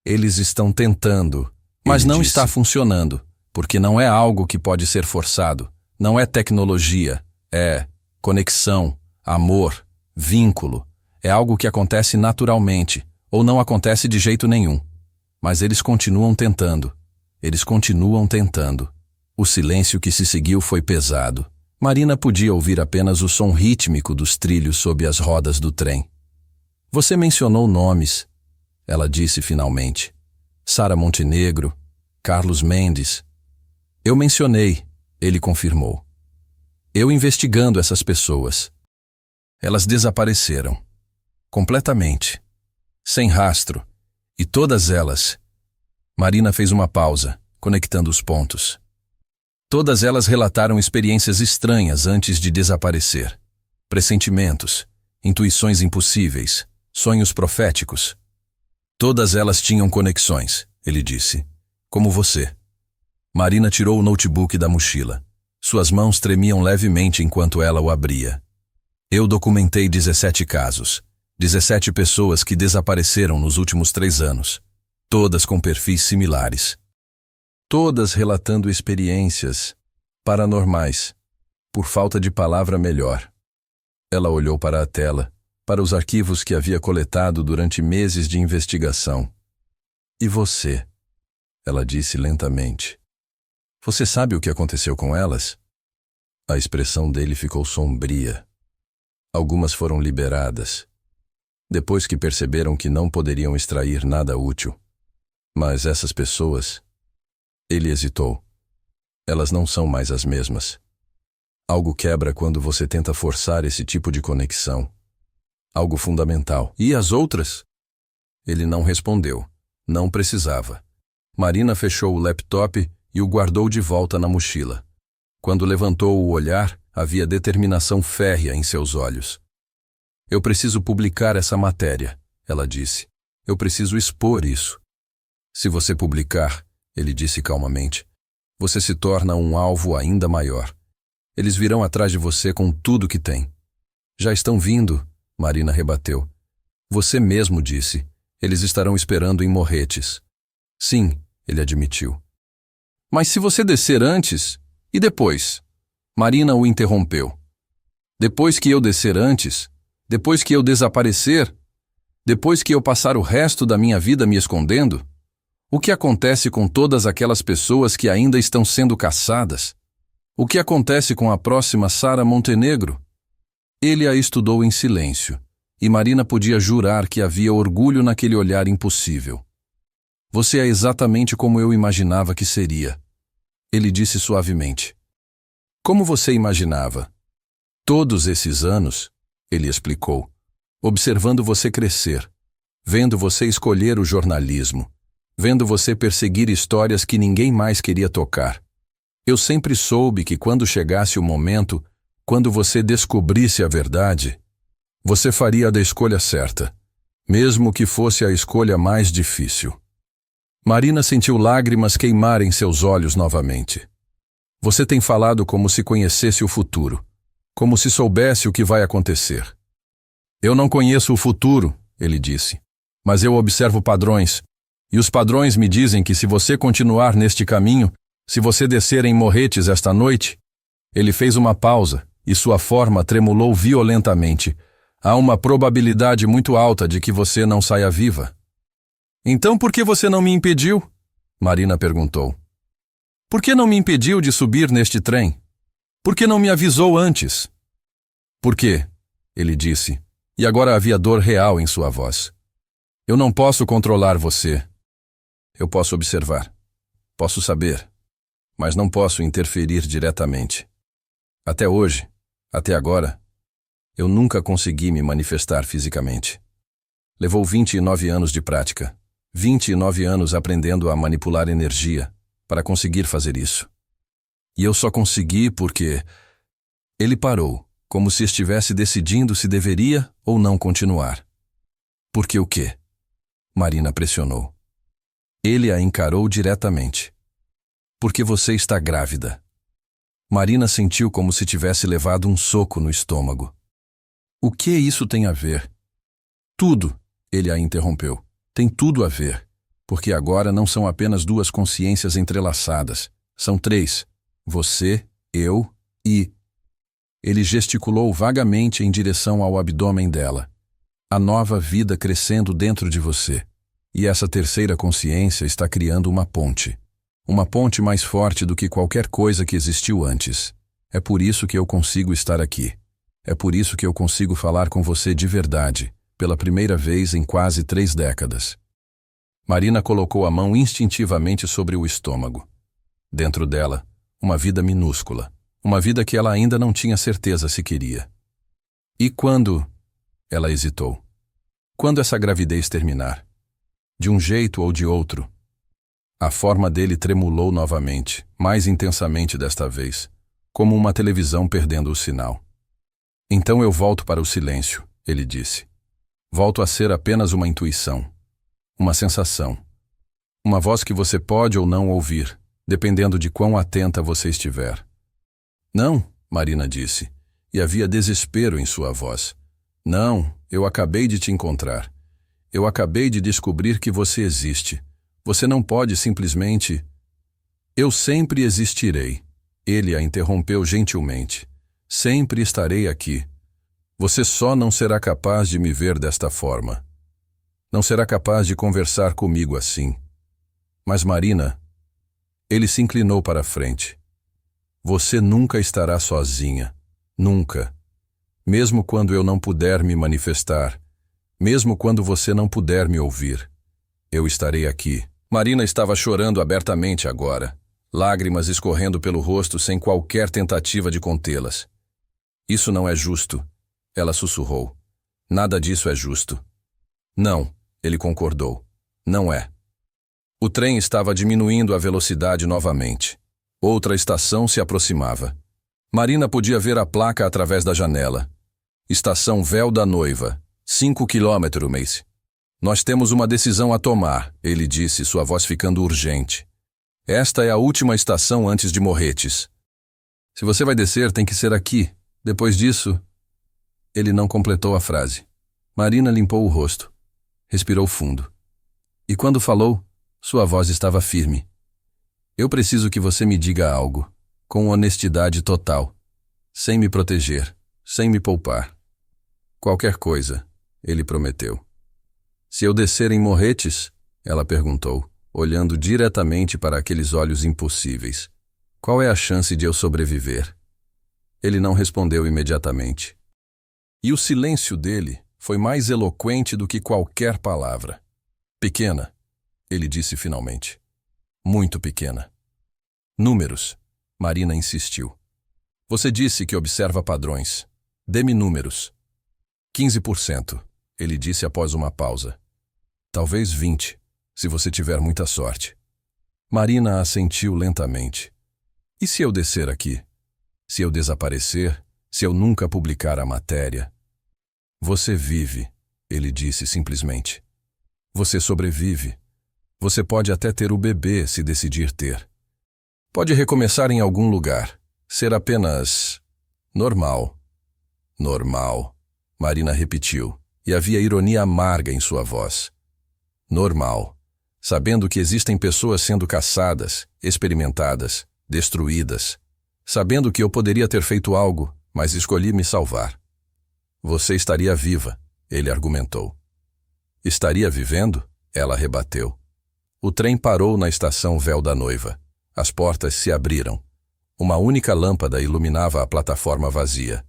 Eles estão tentando, mas não está funcionando. porque não é algo que pode ser forçado, não é tecnologia, é conexão, amor, vínculo. É algo que acontece naturalmente, ou não acontece de jeito nenhum. Mas eles continuam tentando. Eles continuam tentando. O silêncio que se seguiu foi pesado. Marina podia ouvir apenas o som rítmico dos trilhos sob as rodas do trem. Você mencionou nomes, ela disse finalmente. Sara Montenegro, Carlos Mendes. Eu mencionei, ele confirmou. Eu investigando essas pessoas. Elas desapareceram. Completamente. Sem rastro. E todas elas. Marina fez uma pausa, conectando os pontos. Todas elas relataram experiências estranhas antes de desaparecer. Pressentimentos, intuições impossíveis, sonhos proféticos. Todas elas tinham conexões, ele disse. Como você. Marina tirou o notebook da mochila. Suas mãos tremiam levemente enquanto ela o abria. Eu documentei 17 casos. 17 pessoas que desapareceram nos últimos 3 anos. Todas com perfis similares. Todas relatando experiências paranormais, por falta de palavra melhor. Ela olhou para a tela, para os arquivos que havia coletado durante meses de investigação. E você? Ela disse lentamente. Você sabe o que aconteceu com elas? A expressão dele ficou sombria. Algumas foram liberadas, depois que perceberam que não poderiam extrair nada útil. Mas essas pessoas... Ele hesitou. Elas não são mais as mesmas. Algo quebra quando você tenta forçar esse tipo de conexão. Algo fundamental. E as outras? Ele não respondeu. Não precisava. Marina fechou o laptop e o guardou de volta na mochila. Quando levantou o olhar, havia determinação férrea em seus olhos. Eu preciso publicar essa matéria, ela disse. Eu preciso expor isso. Se você publicar, ele disse calmamente, você se torna um alvo ainda maior. Eles virão atrás de você com tudo que tem. Já estão vindo, Marina rebateu. Você mesmo disse. Eles estarão esperando em Morretes. Sim, ele admitiu. Mas se você descer antes, e depois? Marina o interrompeu. Depois que eu descer antes? Depois que eu desaparecer? Depois que eu passar o resto da minha vida me escondendo? O que acontece com todas aquelas pessoas que ainda estão sendo caçadas? O que acontece com a próxima Sara Montenegro? Ele a estudou em silêncio, e Marina podia jurar que havia orgulho naquele olhar impossível. Você é exatamente como eu imaginava que seria, ele disse suavemente. Como você imaginava? Todos esses anos, ele explicou, observando você crescer, vendo você escolher o jornalismo, vendo você perseguir histórias que ninguém mais queria tocar. Eu sempre soube que quando chegasse o momento, quando você descobrisse a verdade, você faria a escolha certa, mesmo que fosse a escolha mais difícil. Marina sentiu lágrimas queimar em seus olhos novamente. Você tem falado como se conhecesse o futuro, como se soubesse o que vai acontecer. Eu não conheço o futuro, ele disse, mas eu observo padrões. E os padrões me dizem que se você continuar neste caminho, se você descer em Morretes esta noite... Ele fez uma pausa, e sua forma tremulou violentamente. Há uma probabilidade muito alta de que você não saia viva. Então por que você não me impediu? Marina perguntou. Por que não me impediu de subir neste trem? Por que não me avisou antes? Por quê? Ele disse, e agora havia dor real em sua voz. Eu não posso controlar você. Eu posso observar, posso saber, mas não posso interferir diretamente. Até hoje, até agora, eu nunca consegui me manifestar fisicamente. Levou 29 anos de prática, 29 anos aprendendo a manipular energia para conseguir fazer isso. E eu só consegui porque... Ele parou, como se estivesse decidindo se deveria ou não continuar. Porque o quê? Marina pressionou. Ele a encarou diretamente. Porque você está grávida. Marina sentiu como se tivesse levado um soco no estômago. O que isso tem a ver? Tudo, ele a interrompeu. Tem tudo a ver. Porque agora não são apenas duas consciências entrelaçadas. São 3. Você, eu e... Ele gesticulou vagamente em direção ao abdômen dela. A nova vida crescendo dentro de você. E essa terceira consciência está criando uma ponte. Uma ponte mais forte do que qualquer coisa que existiu antes. É por isso que eu consigo estar aqui. É por isso que eu consigo falar com você de verdade, pela primeira vez em quase 3 décadas. Marina colocou a mão instintivamente sobre o estômago. Dentro dela, uma vida minúscula. Uma vida que ela ainda não tinha certeza se queria. E quando? Ela hesitou. Quando essa gravidez terminar? De um jeito ou de outro? A forma dele tremulou novamente, mais intensamente desta vez, como uma televisão perdendo o sinal. Então eu volto para o silêncio, ele disse. Volto a ser apenas uma intuição, uma sensação, uma voz que você pode ou não ouvir, dependendo de quão atenta você estiver. Não, Marina disse, e havia desespero em sua voz. Não, eu acabei de te encontrar. Eu acabei de descobrir que você existe. Você não pode simplesmente... Eu sempre existirei. Ele a interrompeu gentilmente. Sempre estarei aqui. Você só não será capaz de me ver desta forma. Não será capaz de conversar comigo assim. Mas Marina... Ele se inclinou para a frente. Você nunca estará sozinha. Nunca. Mesmo quando eu não puder me manifestar, mesmo quando você não puder me ouvir, eu estarei aqui. Marina estava chorando abertamente agora, lágrimas escorrendo pelo rosto sem qualquer tentativa de contê-las. Isso não é justo, ela sussurrou. Nada disso é justo. Não, ele concordou. Não é. O trem estava diminuindo a velocidade novamente. Outra estação se aproximava. Marina podia ver a placa através da janela. Estação Véu da Noiva, 5 km, Mace. Nós temos uma decisão a tomar, ele disse, sua voz ficando urgente. Esta é a última estação antes de Morretes. Se você vai descer, tem que ser aqui. Depois disso... Ele não completou a frase. Marina limpou o rosto. Respirou fundo. E quando falou, sua voz estava firme. Eu preciso que você me diga algo, com honestidade total, sem me proteger, sem me poupar. Qualquer coisa, ele prometeu. Se eu descer em Morretes? Ela perguntou, olhando diretamente para aqueles olhos impossíveis. Qual é a chance de eu sobreviver? Ele não respondeu imediatamente. E o silêncio dele foi mais eloquente do que qualquer palavra. Pequena, ele disse finalmente. Muito pequena. Números, Marina insistiu. Você disse que observa padrões. Dê-me números. 15%, ele disse após uma pausa. Talvez 20%, se você tiver muita sorte. Marina assentiu lentamente. E se eu descer aqui? Se eu desaparecer? Se eu nunca publicar a matéria? Você vive, ele disse simplesmente. Você sobrevive. Você pode até ter o bebê se decidir ter. Pode recomeçar em algum lugar. Ser apenas... normal. Normal, Marina repetiu, e havia ironia amarga em sua voz. Normal. Sabendo que existem pessoas sendo caçadas, experimentadas, destruídas. Sabendo que eu poderia ter feito algo, mas escolhi me salvar. Você estaria viva, ele argumentou. Estaria vivendo? Ela rebateu. O trem parou na estação Véu da Noiva. As portas se abriram. Uma única lâmpada iluminava a plataforma vazia.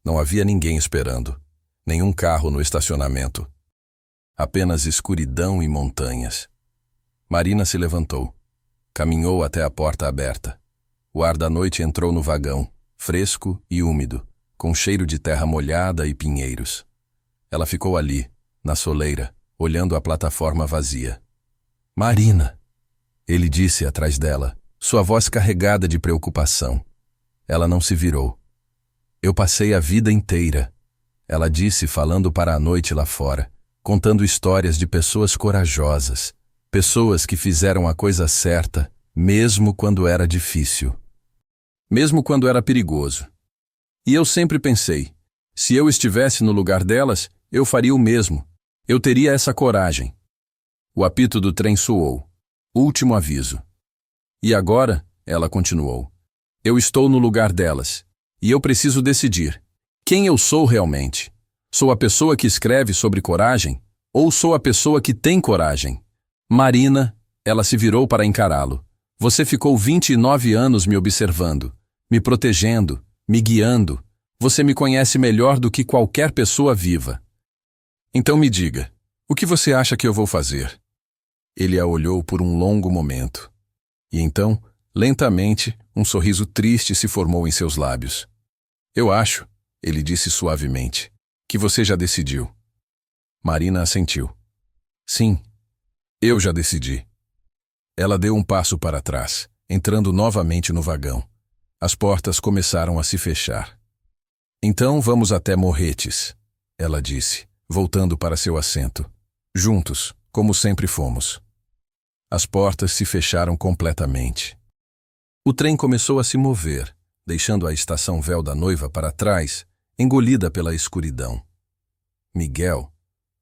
Não havia ninguém esperando. Nenhum carro no estacionamento. Apenas escuridão e montanhas. Marina se levantou. Caminhou até a porta aberta. O ar da noite entrou no vagão, fresco e úmido, com cheiro de terra molhada e pinheiros. Ela ficou ali, na soleira, olhando a plataforma vazia. Marina, ele disse atrás dela, sua voz carregada de preocupação. Ela não se virou. Eu passei a vida inteira, ela disse falando para a noite lá fora, contando histórias de pessoas corajosas, pessoas que fizeram a coisa certa, mesmo quando era difícil. Mesmo quando era perigoso. E eu sempre pensei, se eu estivesse no lugar delas, eu faria o mesmo. Eu teria essa coragem. O apito do trem soou. Último aviso. E agora, ela continuou. Eu estou no lugar delas. E eu preciso decidir. Quem eu sou realmente? Sou a pessoa que escreve sobre coragem? Ou sou a pessoa que tem coragem? Marina, ela se virou para encará-lo. Você ficou 29 anos me observando, me protegendo, me guiando. Você me conhece melhor do que qualquer pessoa viva. Então me diga, o que você acha que eu vou fazer? Ele a olhou por um longo momento. E então, lentamente, um sorriso triste se formou em seus lábios. Eu acho, ele disse suavemente, que você já decidiu. Marina assentiu. Sim, eu já decidi. Ela deu um passo para trás, entrando novamente no vagão. As portas começaram a se fechar. Então vamos até Morretes, ela disse, voltando para seu assento. Juntos, como sempre fomos. As portas se fecharam completamente. O trem começou a se mover, deixando a estação Véu da Noiva para trás, engolida pela escuridão. Miguel,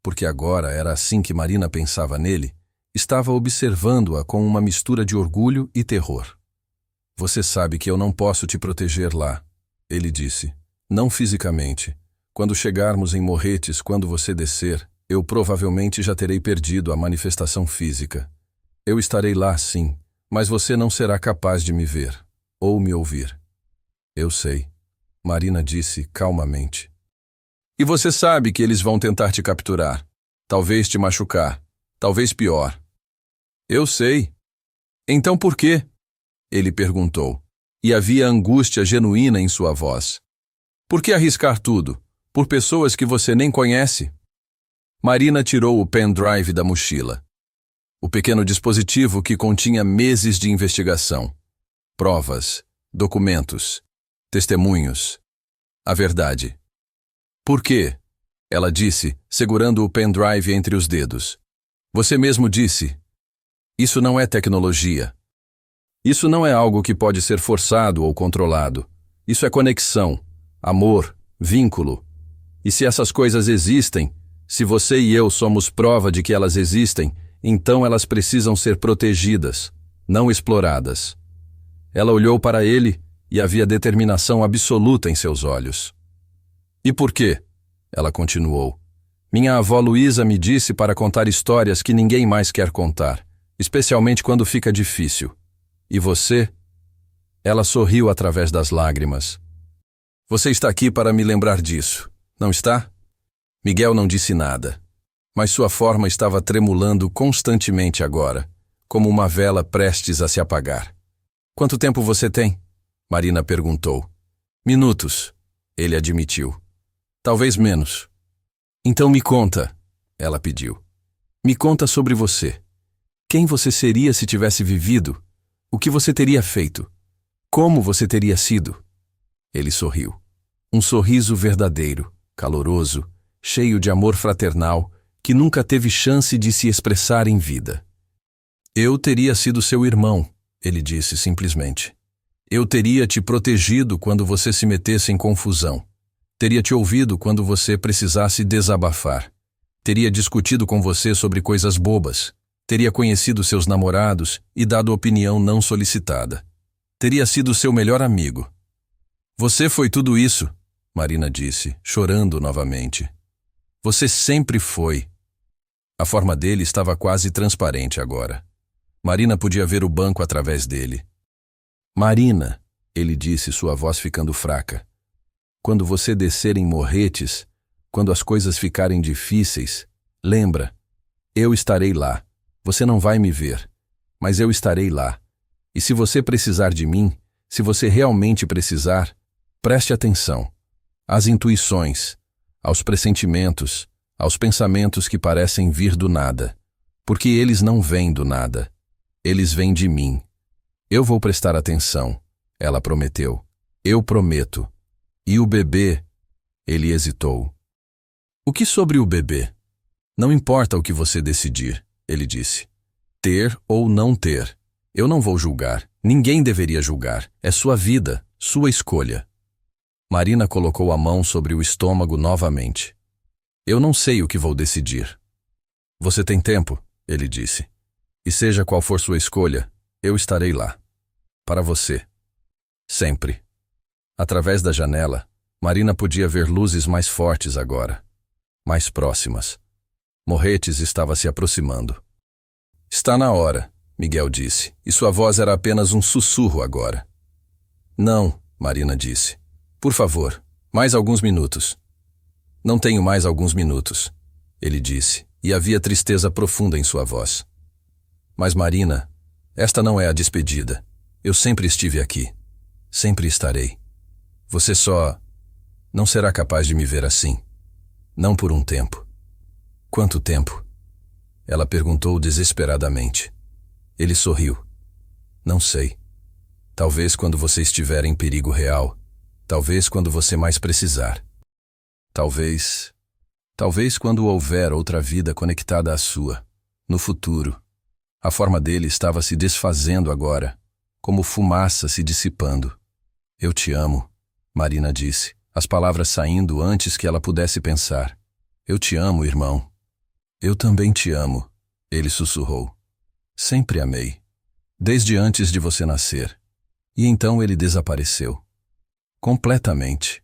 porque agora era assim que Marina pensava nele, estava observando-a com uma mistura de orgulho e terror. Você sabe que eu não posso te proteger lá, ele disse. Não fisicamente. Quando chegarmos em Morretes, quando você descer, eu provavelmente já terei perdido a manifestação física. Eu estarei lá, sim, mas você não será capaz de me ver, ou me ouvir. Eu sei, Marina disse calmamente. E você sabe que eles vão tentar te capturar, talvez te machucar, talvez pior. Eu sei. Então por quê? Ele perguntou, e havia angústia genuína em sua voz. Por que arriscar tudo? Por pessoas que você nem conhece? Marina tirou o pendrive da mochila. O pequeno dispositivo que continha meses de investigação. Provas, documentos, testemunhos. A verdade. Por quê? Ela disse, segurando o pendrive entre os dedos. Você mesmo disse. Isso não é tecnologia. Isso não é algo que pode ser forçado ou controlado. Isso é conexão, amor, vínculo. E se essas coisas existem, se você e eu somos prova de que elas existem, então elas precisam ser protegidas, não exploradas. Ela olhou para ele e havia determinação absoluta em seus olhos. E por quê? Ela continuou. Minha avó Luísa me disse para contar histórias que ninguém mais quer contar, especialmente quando fica difícil. E você? Ela sorriu através das lágrimas. Você está aqui para me lembrar disso, não está? Miguel não disse nada, mas sua forma estava tremulando constantemente agora, como uma vela prestes a se apagar. Quanto tempo você tem? Marina perguntou. Minutos, ele admitiu. Talvez menos. Então me conta, ela pediu. Me conta sobre você. Quem você seria se tivesse vivido? O que você teria feito? Como você teria sido? Ele sorriu. Um sorriso verdadeiro, caloroso, cheio de amor fraternal, que nunca teve chance de se expressar em vida. Eu teria sido seu irmão, ele disse simplesmente. Eu teria te protegido quando você se metesse em confusão. Teria te ouvido quando você precisasse desabafar. Teria discutido com você sobre coisas bobas. Teria conhecido seus namorados e dado opinião não solicitada. Teria sido seu melhor amigo. Você foi tudo isso, Marina disse, chorando novamente. Você sempre foi. A forma dele estava quase transparente agora. Marina podia ver o banco através dele. Marina, ele disse, sua voz ficando fraca. Quando você descer em Morretes, quando as coisas ficarem difíceis, lembra, eu estarei lá. Você não vai me ver, mas eu estarei lá. E se você precisar de mim, se você realmente precisar, preste atenção. Às intuições, aos pressentimentos, aos pensamentos que parecem vir do nada. Porque eles não vêm do nada. Eles vêm de mim. Eu vou prestar atenção, ela prometeu. Eu prometo. E o bebê? Ele hesitou. O que sobre o bebê? Não importa o que você decidir, ele disse. Ter ou não ter. Eu não vou julgar. Ninguém deveria julgar. É sua vida, sua escolha. Marina colocou a mão sobre o estômago novamente. Eu não sei o que vou decidir. Você tem tempo, ele disse. E seja qual for sua escolha, eu estarei lá. Para você. Sempre. Através da janela, Marina podia ver luzes mais fortes agora. Mais próximas. Morretes estava se aproximando. Está na hora, Miguel disse, e sua voz era apenas um sussurro agora. Não, Marina disse. Por favor, mais alguns minutos. Não tenho mais alguns minutos, ele disse, e havia tristeza profunda em sua voz. Mas Marina, esta não é a despedida. Eu sempre estive aqui. Sempre estarei. Você só não será capaz de me ver assim. Não por um tempo. Quanto tempo? Ela perguntou desesperadamente. Ele sorriu. Não sei. Talvez quando você estiver em perigo real. Talvez quando você mais precisar. Talvez quando houver outra vida conectada à sua. No futuro. A forma dele estava se desfazendo agora, como fumaça se dissipando. Eu te amo, Marina disse, as palavras saindo antes que ela pudesse pensar. Eu te amo, irmão. Eu também te amo, ele sussurrou. Sempre amei. Desde antes de você nascer. E então ele desapareceu. Completamente.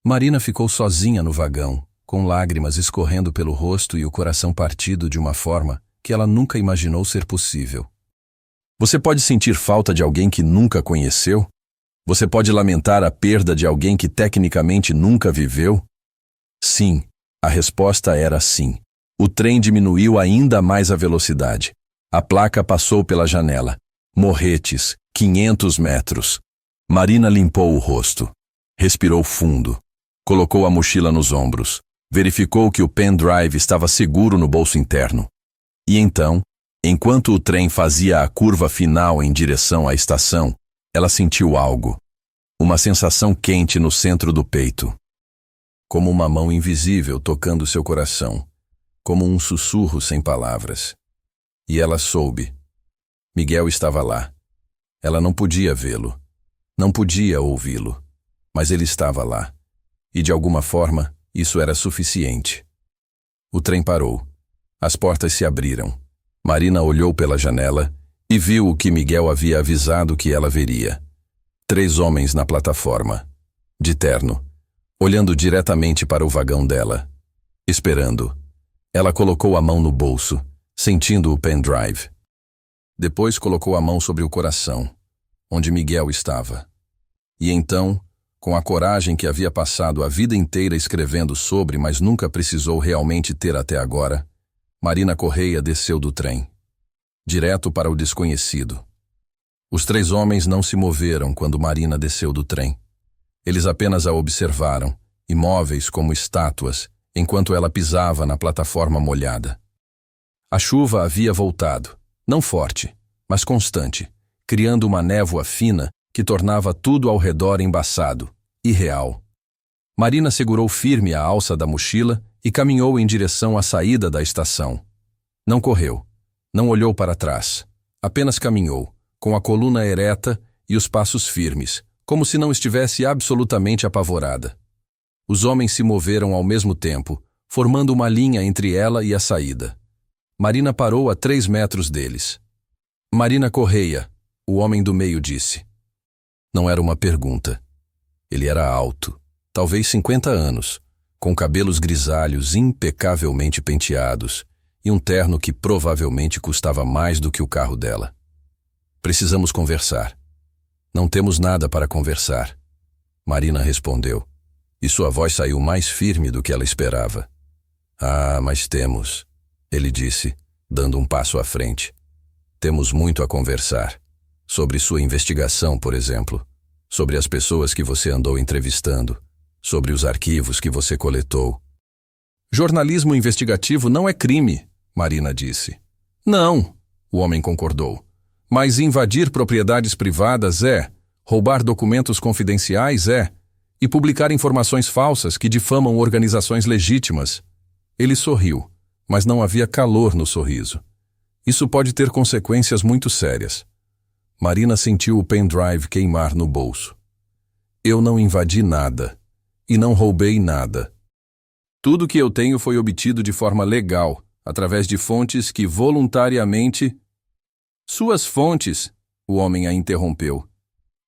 Marina ficou sozinha no vagão, com lágrimas escorrendo pelo rosto e o coração partido de uma forma que ela nunca imaginou ser possível. Você pode sentir falta de alguém que nunca conheceu? Você pode lamentar a perda de alguém que tecnicamente nunca viveu? Sim, a resposta era sim. O trem diminuiu ainda mais a velocidade. A placa passou pela janela. Morretes, 500 metros. Marina limpou o rosto. Respirou fundo. Colocou a mochila nos ombros. Verificou que o pendrive estava seguro no bolso interno. E então, enquanto o trem fazia a curva final em direção à estação, ela sentiu algo. Uma sensação quente no centro do peito. Como uma mão invisível tocando seu coração. Como um sussurro sem palavras. E ela soube. Miguel estava lá. Ela não podia vê-lo. Não podia ouvi-lo. Mas ele estava lá. E de alguma forma, isso era suficiente. O trem parou. As portas se abriram. Marina olhou pela janela e viu o que Miguel havia avisado que ela veria. 3 homens na plataforma, de terno, olhando diretamente para o vagão dela. Esperando. Ela colocou a mão no bolso, sentindo o pendrive. Depois colocou a mão sobre o coração, onde Miguel estava. E então, com a coragem que havia passado a vida inteira escrevendo sobre, mas nunca precisou realmente ter até agora, Marina Correia desceu do trem, direto para o desconhecido. Os 3 homens não se moveram quando Marina desceu do trem. Eles apenas a observaram, imóveis como estátuas, enquanto ela pisava na plataforma molhada. A chuva havia voltado, não forte, mas constante, criando uma névoa fina que tornava tudo ao redor embaçado, irreal. Marina segurou firme a alça da mochila e caminhou em direção à saída da estação. Não correu, não olhou para trás, apenas caminhou, com a coluna ereta e os passos firmes, como se não estivesse absolutamente apavorada. Os homens se moveram ao mesmo tempo, formando uma linha entre ela e a saída. Marina parou a 3 metros deles. Marina Correia, o homem do meio disse. Não era uma pergunta. Ele era alto, talvez 50 anos, com cabelos grisalhos impecavelmente penteados e um terno que provavelmente custava mais do que o carro dela. Precisamos conversar. Não temos nada para conversar. Marina respondeu, e sua voz saiu mais firme do que ela esperava. Ah, mas temos, ele disse, dando um passo à frente. Temos muito a conversar. Sobre sua investigação, por exemplo. Sobre as pessoas que você andou entrevistando. Sobre os arquivos que você coletou. Jornalismo investigativo não é crime, Marina disse. Não, o homem concordou. Mas invadir propriedades privadas é, roubar documentos confidenciais é, e publicar informações falsas que difamam organizações legítimas. Ele sorriu, mas não havia calor no sorriso. Isso pode ter consequências muito sérias. Marina sentiu o pendrive queimar no bolso. Eu não invadi nada. E não roubei nada. Tudo que eu tenho foi obtido de forma legal, através de fontes que voluntariamente... Suas fontes, o homem a interrompeu.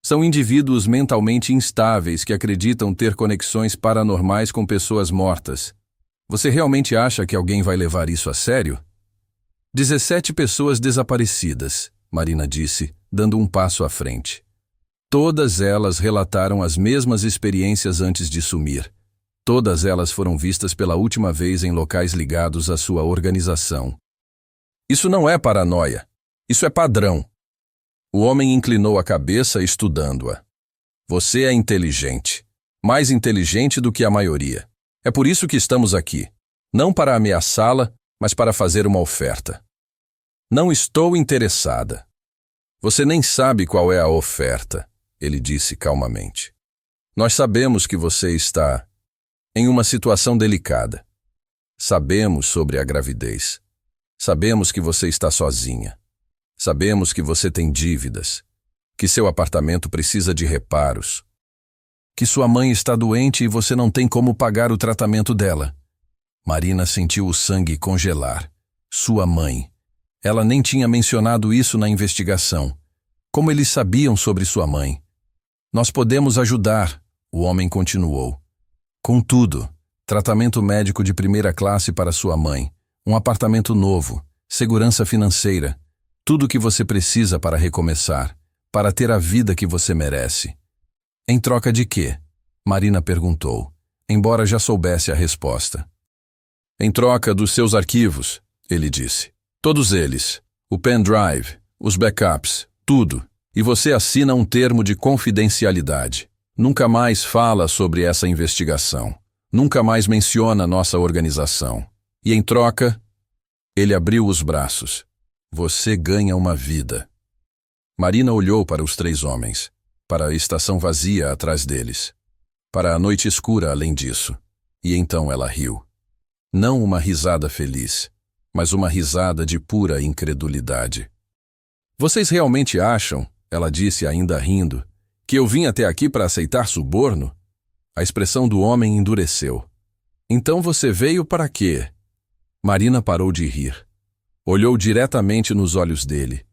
São indivíduos mentalmente instáveis que acreditam ter conexões paranormais com pessoas mortas. Você realmente acha que alguém vai levar isso a sério? 17 pessoas desaparecidas, Marina disse, dando um passo à frente. Todas elas relataram as mesmas experiências antes de sumir. Todas elas foram vistas pela última vez em locais ligados à sua organização. Isso não é paranoia. Isso é padrão. O homem inclinou a cabeça estudando-a. Você é inteligente. Mais inteligente do que a maioria. É por isso que estamos aqui. Não para ameaçá-la, mas para fazer uma oferta. Não estou interessada. Você nem sabe qual é a oferta, ele disse calmamente. Nós sabemos que você está em uma situação delicada. Sabemos sobre a gravidez. Sabemos que você está sozinha. Sabemos que você tem dívidas, que seu apartamento precisa de reparos, que sua mãe está doente e você não tem como pagar o tratamento dela. Marina sentiu o sangue congelar. Sua mãe. Ela nem tinha mencionado isso na investigação. Como eles sabiam sobre sua mãe? Nós podemos ajudar, o homem continuou. Contudo, tratamento médico de primeira classe para sua mãe, um apartamento novo, segurança financeira, tudo o que você precisa para recomeçar, para ter a vida que você merece. Em troca de quê? Marina perguntou, embora já soubesse a resposta. Em troca dos seus arquivos, ele disse. Todos eles, o pendrive, os backups, tudo, e você assina um termo de confidencialidade. Nunca mais fala sobre essa investigação. Nunca mais menciona nossa organização. E em troca, ele abriu os braços. Você ganha uma vida. Marina olhou para os 3 homens, para a estação vazia atrás deles, para a noite escura além disso, e então ela riu. Não uma risada feliz, mas uma risada de pura incredulidade. Vocês realmente acham, ela disse ainda rindo, que eu vim até aqui para aceitar suborno? A expressão do homem endureceu. Então você veio para quê? Marina parou de rir. Olhou diretamente nos olhos dele.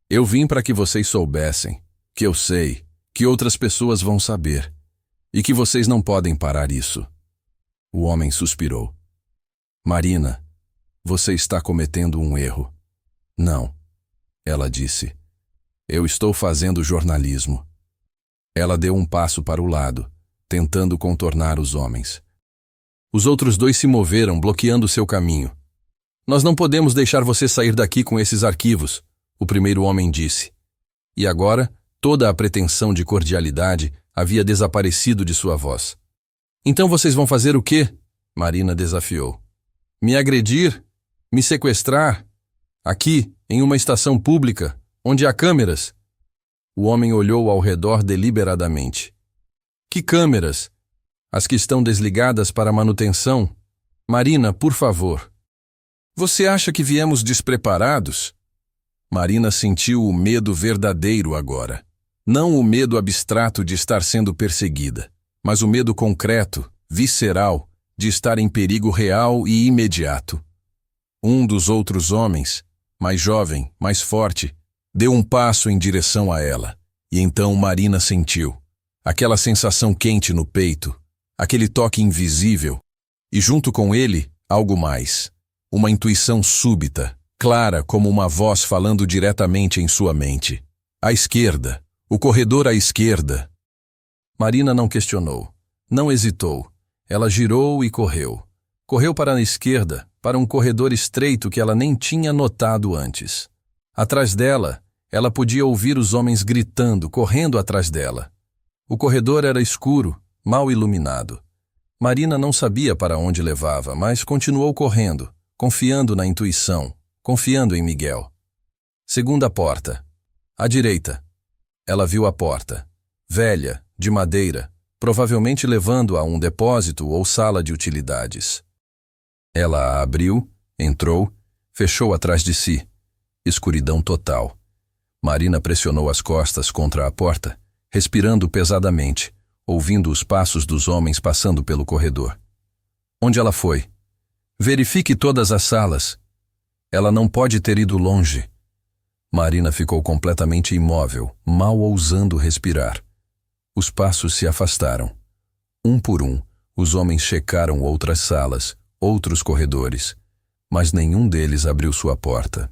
Eu vim para que vocês soubessem, que eu sei, que outras pessoas vão saber, e que vocês não podem parar isso. O homem suspirou. Marina, você está cometendo um erro. Não, ela disse. Eu estou fazendo jornalismo. Ela deu um passo para o lado, tentando contornar os homens. Os outros 2 se moveram, bloqueando seu caminho. Nós não podemos deixar você sair daqui com esses arquivos, o primeiro homem disse. E agora, toda a pretensão de cordialidade havia desaparecido de sua voz. Então vocês vão fazer o quê? Marina desafiou. Me agredir? Me sequestrar? Aqui, em uma estação pública, onde há câmeras? O homem olhou ao redor deliberadamente. Que câmeras? As que estão desligadas para manutenção? Marina, por favor. Você acha que viemos despreparados? Marina sentiu o medo verdadeiro agora. Não o medo abstrato de estar sendo perseguida, mas o medo concreto, visceral, de estar em perigo real e imediato. Um dos outros homens, mais jovem, mais forte, deu um passo em direção a ela, e então Marina sentiu aquela sensação quente no peito, aquele toque invisível, e junto com ele, algo mais, uma intuição súbita, clara como uma voz falando diretamente em sua mente. À esquerda, o corredor à esquerda. Marina não questionou, não hesitou. Ela girou e correu. Correu para a esquerda, para um corredor estreito que ela nem tinha notado antes. Atrás dela, ela podia ouvir os homens gritando, correndo atrás dela. O corredor era escuro, mal iluminado. Marina não sabia para onde levava, mas continuou correndo, confiando na intuição, confiando em Miguel. Segunda porta. À direita. Ela viu a porta. Velha, de madeira, provavelmente levando a um depósito ou sala de utilidades. Ela a abriu, entrou, fechou atrás de si. Escuridão total. Marina pressionou as costas contra a porta, respirando pesadamente, ouvindo os passos dos homens passando pelo corredor. Onde ela foi? Verifique todas as salas. Ela não pode ter ido longe. Marina ficou completamente imóvel, mal ousando respirar. Os passos se afastaram. Um por um, os homens checaram outras salas, outros corredores, mas nenhum deles abriu sua porta.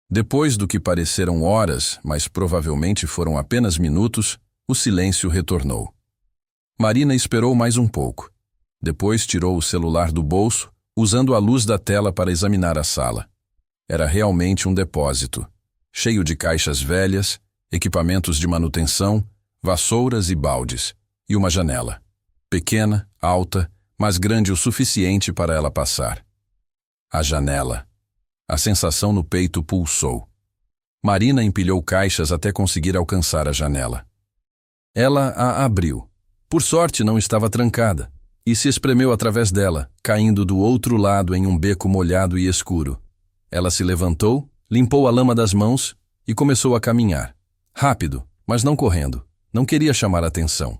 Depois do que pareceram horas, mas provavelmente foram apenas minutos, o silêncio retornou. Marina esperou mais um pouco. Depois tirou o celular do bolso, usando a luz da tela para examinar a sala. Era realmente um depósito, cheio de caixas velhas, equipamentos de manutenção, vassouras e baldes, e uma janela. Pequena, alta, mas grande o suficiente para ela passar. A janela. A sensação no peito pulsou. Marina empilhou caixas até conseguir alcançar a janela. Ela a abriu. Por sorte não estava trancada, e se espremeu através dela, caindo do outro lado em um beco molhado e escuro. Ela se levantou, limpou a lama das mãos e começou a caminhar. Rápido, mas não correndo. Não queria chamar atenção.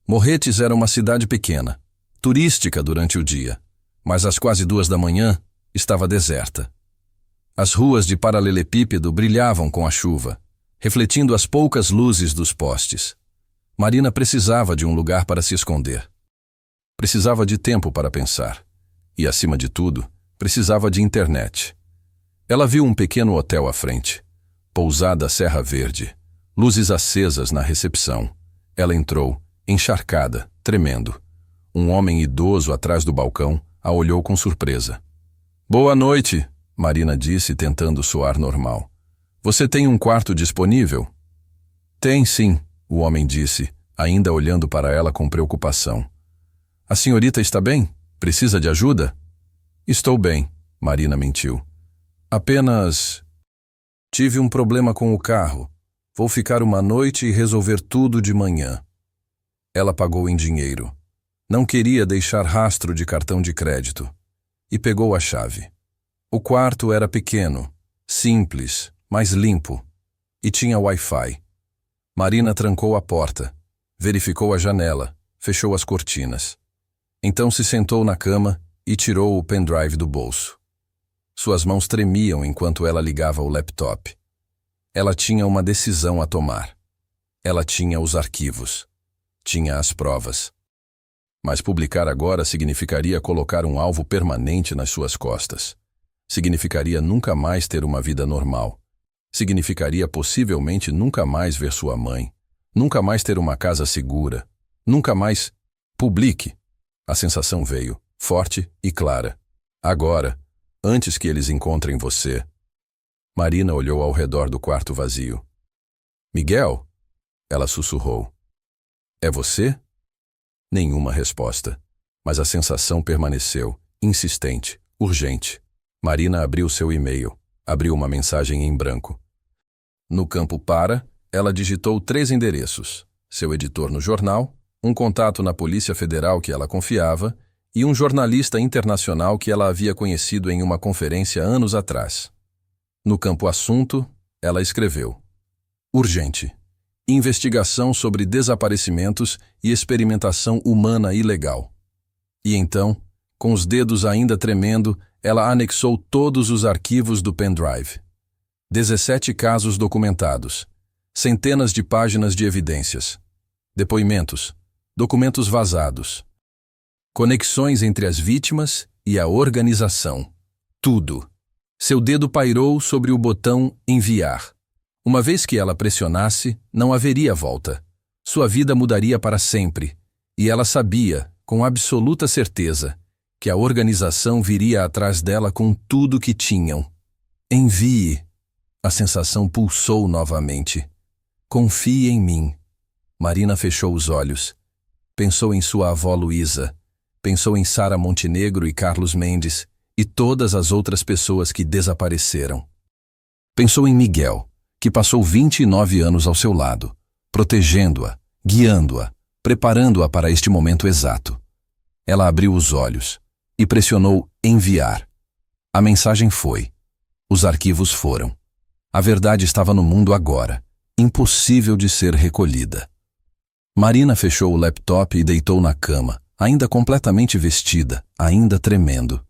Morretes era uma cidade pequena, turística durante o dia, mas às quase 2 da manhã estava deserta. As ruas de paralelepípedo brilhavam com a chuva, refletindo as poucas luzes dos postes. Marina precisava de um lugar para se esconder. Precisava de tempo para pensar. E, acima de tudo, precisava de internet. Ela viu um pequeno hotel à frente. Pousada Serra Verde. Luzes acesas na recepção. Ela entrou, encharcada, tremendo. Um homem idoso atrás do balcão a olhou com surpresa. "Boa noite", Marina disse, tentando soar normal. "Você tem um quarto disponível?" "Tem, sim", o homem disse, ainda olhando para ela com preocupação. "A senhorita está bem? Precisa de ajuda?" "Estou bem", Marina mentiu. "Apenas... tive um problema com o carro. Vou ficar uma noite e resolver tudo de manhã." Ela pagou em dinheiro. Não queria deixar rastro de cartão de crédito. E pegou a chave. O quarto era pequeno, simples, mas limpo. E tinha Wi-Fi. Marina trancou a porta, verificou a janela, fechou as cortinas. Então se sentou na cama e tirou o pendrive do bolso. Suas mãos tremiam enquanto ela ligava o laptop. Ela tinha uma decisão a tomar. Ela tinha os arquivos. Tinha as provas. Mas publicar agora significaria colocar um alvo permanente nas suas costas. Significaria nunca mais ter uma vida normal. Significaria possivelmente nunca mais ver sua mãe. Nunca mais ter uma casa segura. Nunca mais... Publique! A sensação veio, forte e clara. Agora, antes que eles encontrem você. Marina olhou ao redor do quarto vazio. "Miguel?" Ela sussurrou. "É você?" Nenhuma resposta, mas a sensação permaneceu, insistente, urgente. Marina abriu seu e-mail, abriu uma mensagem em branco. No campo para, ela digitou 3 endereços: seu editor no jornal, um contato na Polícia Federal que ela confiava e um jornalista internacional que ela havia conhecido em uma conferência anos atrás. No campo assunto, ela escreveu: urgente. Investigação sobre desaparecimentos e experimentação humana ilegal. E então, com os dedos ainda tremendo, ela anexou todos os arquivos do pendrive. 17 casos documentados, centenas de páginas de evidências, depoimentos, documentos vazados, conexões entre as vítimas e a organização. Tudo. Seu dedo pairou sobre o botão enviar. Uma vez que ela pressionasse, não haveria volta. Sua vida mudaria para sempre, e ela sabia, com absoluta certeza, que a organização viria atrás dela com tudo que tinham. Envie. A sensação pulsou novamente. Confie em mim. Marina fechou os olhos. Pensou em sua avó Luísa. Pensou em Sara Montenegro e Carlos Mendes e todas as outras pessoas que desapareceram. Pensou em Miguel, que passou 29 anos ao seu lado, protegendo-a, guiando-a, preparando-a para este momento exato. Ela abriu os olhos e pressionou enviar. A mensagem foi. Os arquivos foram. A verdade estava no mundo agora, impossível de ser recolhida. Marina fechou o laptop e deitou na cama, ainda completamente vestida, ainda tremendo.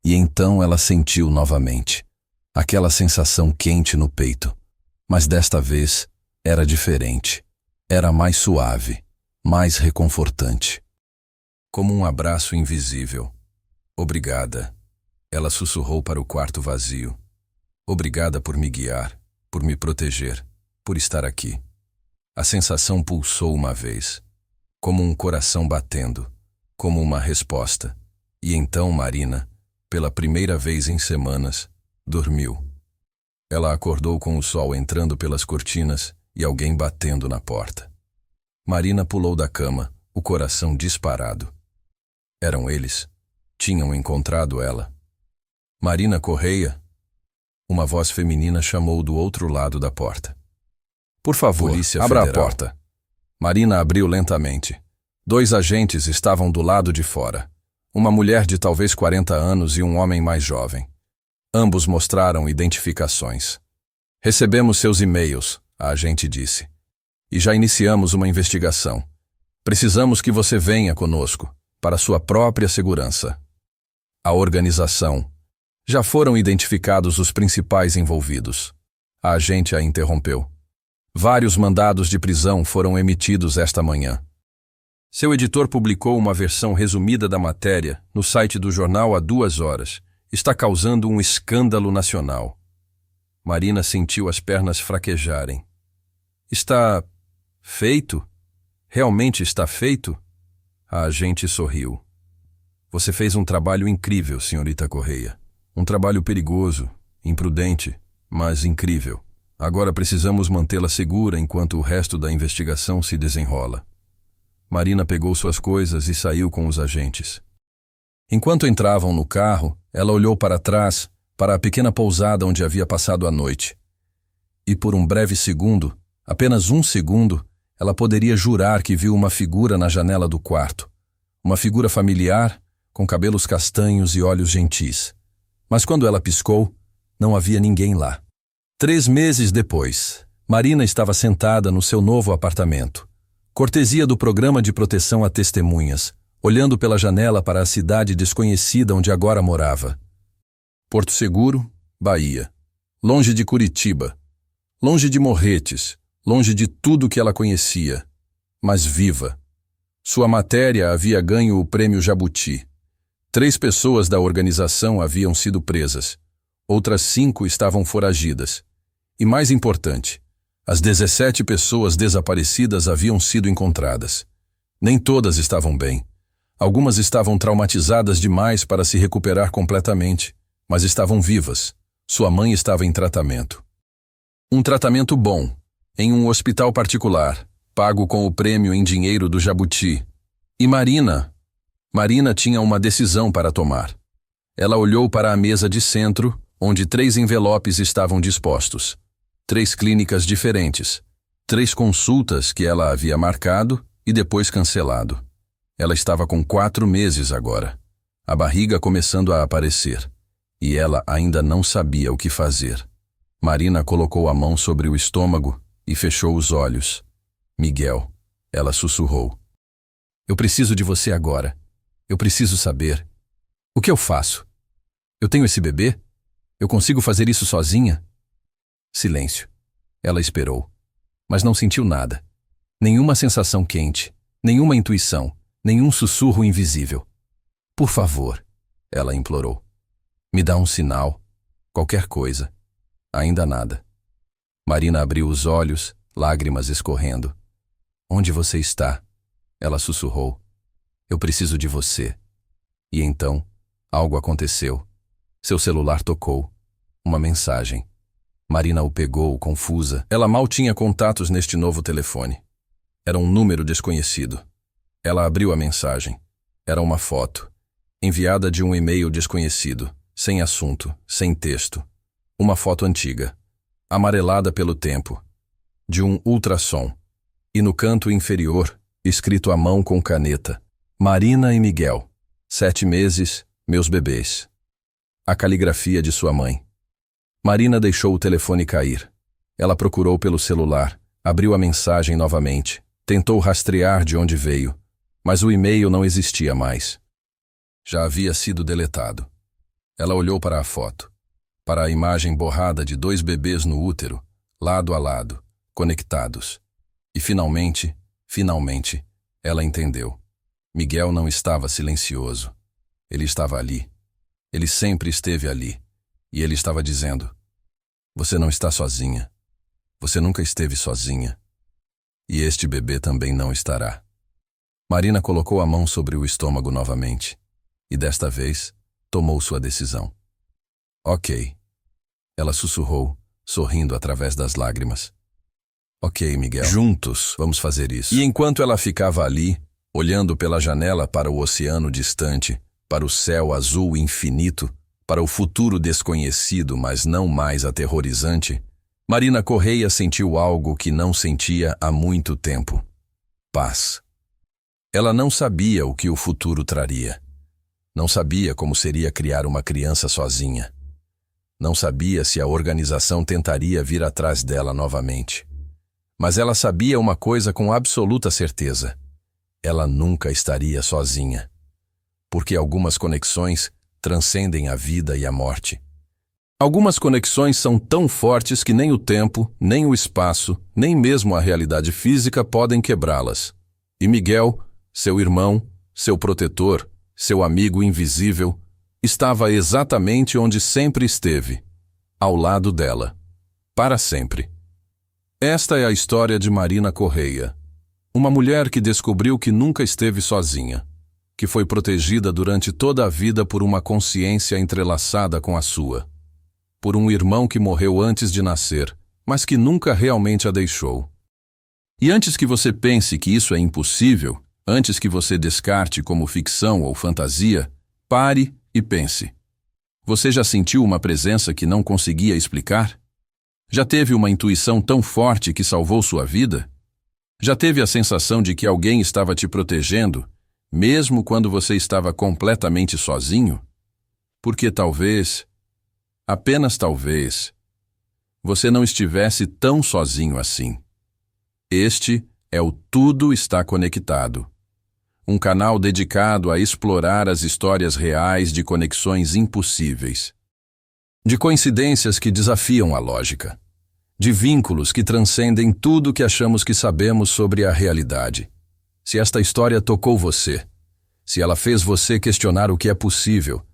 E então ela sentiu novamente aquela sensação quente no peito, Mas desta vez era diferente. Era mais suave, mais reconfortante. Como um abraço invisível. Obrigada. Ela sussurrou para o quarto vazio. Obrigada por me guiar, por me proteger, por estar aqui. A sensação pulsou uma vez, como um coração batendo, como uma resposta. E então Marina, pela primeira vez em semanas, dormiu. Ela acordou com o sol entrando pelas cortinas e alguém batendo na porta. Marina pulou da cama, o coração disparado. Eram eles. Tinham encontrado ela. Marina Correia? Uma voz feminina chamou do outro lado da porta. Por favor, Polícia abra Federal. a porta. Marina abriu lentamente. 2 agentes estavam do lado de fora. Uma mulher de talvez 40 anos e um homem mais jovem. Ambos mostraram identificações. Recebemos seus e-mails, a agente disse. E já iniciamos uma investigação. Precisamos que você venha conosco, para sua própria segurança. A organização. Já foram identificados os principais envolvidos. A agente a interrompeu. Vários mandados de prisão foram emitidos esta manhã. Seu editor publicou uma versão resumida da matéria no site do jornal há 2 horas. Está causando um escândalo nacional. Marina sentiu as pernas fraquejarem. Está feito? Realmente está feito? A agente sorriu. Você fez um trabalho incrível, senhorita Correia. Um trabalho perigoso, imprudente, mas incrível. Agora precisamos mantê-la segura enquanto o resto da investigação se desenrola. Marina pegou suas coisas e saiu com os agentes. Enquanto entravam no carro, ela olhou para trás, para a pequena pousada onde havia passado a noite. E por um breve segundo, apenas 1 segundo, ela poderia jurar que viu uma figura na janela do quarto. Uma figura familiar, com cabelos castanhos e olhos gentis. Mas quando ela piscou, não havia ninguém lá. 3 meses depois, Marina estava sentada no seu novo apartamento. Cortesia do Programa de Proteção a Testemunhas, olhando pela janela para a cidade desconhecida onde agora morava. Porto Seguro, Bahia. Longe de Curitiba. Longe de Morretes. Longe de tudo que ela conhecia. Mas viva. Sua matéria havia ganho o Prêmio Jabuti. 3 pessoas da organização haviam sido presas. Outras 5 estavam foragidas. E mais importante, as 17 pessoas desaparecidas haviam sido encontradas. Nem todas estavam bem. Algumas estavam traumatizadas demais para se recuperar completamente, mas estavam vivas. Sua mãe estava em tratamento. Um tratamento bom, em um hospital particular, pago com o prêmio em dinheiro do Jabuti. E Marina tinha uma decisão para tomar. Ela olhou para a mesa de centro, onde 3 envelopes estavam dispostos. 3 clínicas diferentes. 3 consultas que ela havia marcado e depois cancelado. Ela estava com 4 meses agora. A barriga começando a aparecer. E ela ainda não sabia o que fazer. Marina colocou a mão sobre o estômago e fechou os olhos. Miguel, ela sussurrou. Eu preciso de você agora. Eu preciso saber. O que eu faço? Eu tenho esse bebê? Eu consigo fazer isso sozinha? Silêncio. Ela esperou. Mas não sentiu nada. Nenhuma sensação quente. Nenhuma intuição. Nenhum sussurro invisível. Por favor, ela implorou. Me dá um sinal. Qualquer coisa. Ainda nada. Marina abriu os olhos, lágrimas escorrendo. Onde você está? Ela sussurrou. Eu preciso de você. E então, algo aconteceu. Seu celular tocou. Uma mensagem. Marina o pegou, confusa. Ela mal tinha contatos neste novo telefone. Era um número desconhecido. Ela abriu a mensagem. Era uma foto. Enviada de um e-mail desconhecido. Sem assunto, sem texto. Uma foto antiga. Amarelada pelo tempo. De um ultrassom. E no canto inferior, escrito à mão com caneta. Marina e Miguel. 7 meses, meus bebês. A caligrafia de sua mãe. Marina deixou o telefone cair. Ela procurou pelo celular, abriu a mensagem novamente, tentou rastrear de onde veio, mas o e-mail não existia mais. Já havia sido deletado. Ela olhou para a foto, para a imagem borrada de 2 bebês no útero, lado a lado, conectados. E finalmente, ela entendeu. Miguel não estava silencioso. Ele estava ali. Ele sempre esteve ali. E ele estava dizendo: você não está sozinha. Você nunca esteve sozinha. E este bebê também não estará. Marina colocou a mão sobre o estômago novamente. E desta vez, tomou sua decisão. Ok. Ela sussurrou, sorrindo através das lágrimas. Ok, Miguel. Juntos vamos fazer isso. E enquanto ela ficava ali, olhando pela janela para o oceano distante, para o céu azul infinito, para o futuro desconhecido, mas não mais aterrorizante, Marina Correia sentiu algo que não sentia há muito tempo: paz. Ela não sabia o que o futuro traria. Não sabia como seria criar uma criança sozinha. Não sabia se a organização tentaria vir atrás dela novamente. Mas ela sabia uma coisa com absoluta certeza: ela nunca estaria sozinha. Porque algumas conexões transcendem a vida e a morte. Algumas conexões são tão fortes que nem o tempo, nem o espaço, nem mesmo a realidade física podem quebrá-las. E Miguel, seu irmão, seu protetor, seu amigo invisível, estava exatamente onde sempre esteve, ao lado dela, para sempre. Esta é a história de Marina Correia, uma mulher que descobriu que nunca esteve sozinha, que foi protegida durante toda a vida por uma consciência entrelaçada com a sua, por um irmão que morreu antes de nascer, mas que nunca realmente a deixou. E antes que você pense que isso é impossível, antes que você descarte como ficção ou fantasia, pare e pense. Você já sentiu uma presença que não conseguia explicar? Já teve uma intuição tão forte que salvou sua vida? Já teve a sensação de que alguém estava te protegendo, mesmo quando você estava completamente sozinho? Porque talvez, apenas talvez, você não estivesse tão sozinho assim. Este é o Tudo Está Conectado, um canal dedicado a explorar as histórias reais de conexões impossíveis, de coincidências que desafiam a lógica, de vínculos que transcendem tudo que achamos que sabemos sobre a realidade. Se esta história tocou você, se ela fez você questionar o que é possível,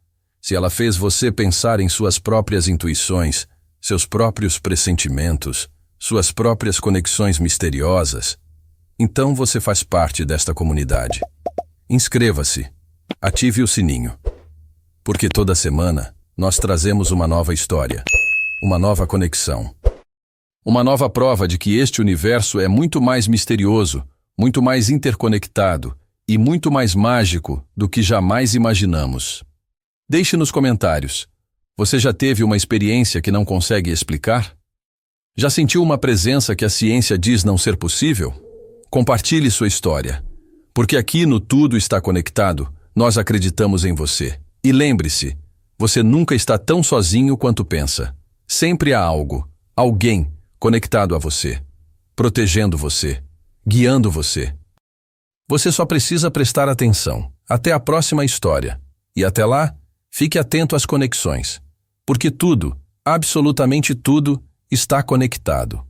se ela fez você pensar em suas próprias intuições, seus próprios pressentimentos, suas próprias conexões misteriosas, então você faz parte desta comunidade. Inscreva-se, ative o sininho, porque toda semana nós trazemos uma nova história, uma nova conexão, uma nova prova de que este universo é muito mais misterioso, muito mais interconectado e muito mais mágico do que jamais imaginamos. Deixe nos comentários: você já teve uma experiência que não consegue explicar? Já sentiu uma presença que a ciência diz não ser possível? Compartilhe sua história, porque aqui no Tudo Está Conectado, nós acreditamos em você. E lembre-se, você nunca está tão sozinho quanto pensa. Sempre há algo, alguém, conectado a você, protegendo você, guiando você. Você só precisa prestar atenção. Até a próxima história. E até lá, fique atento às conexões, porque tudo, absolutamente tudo, está conectado.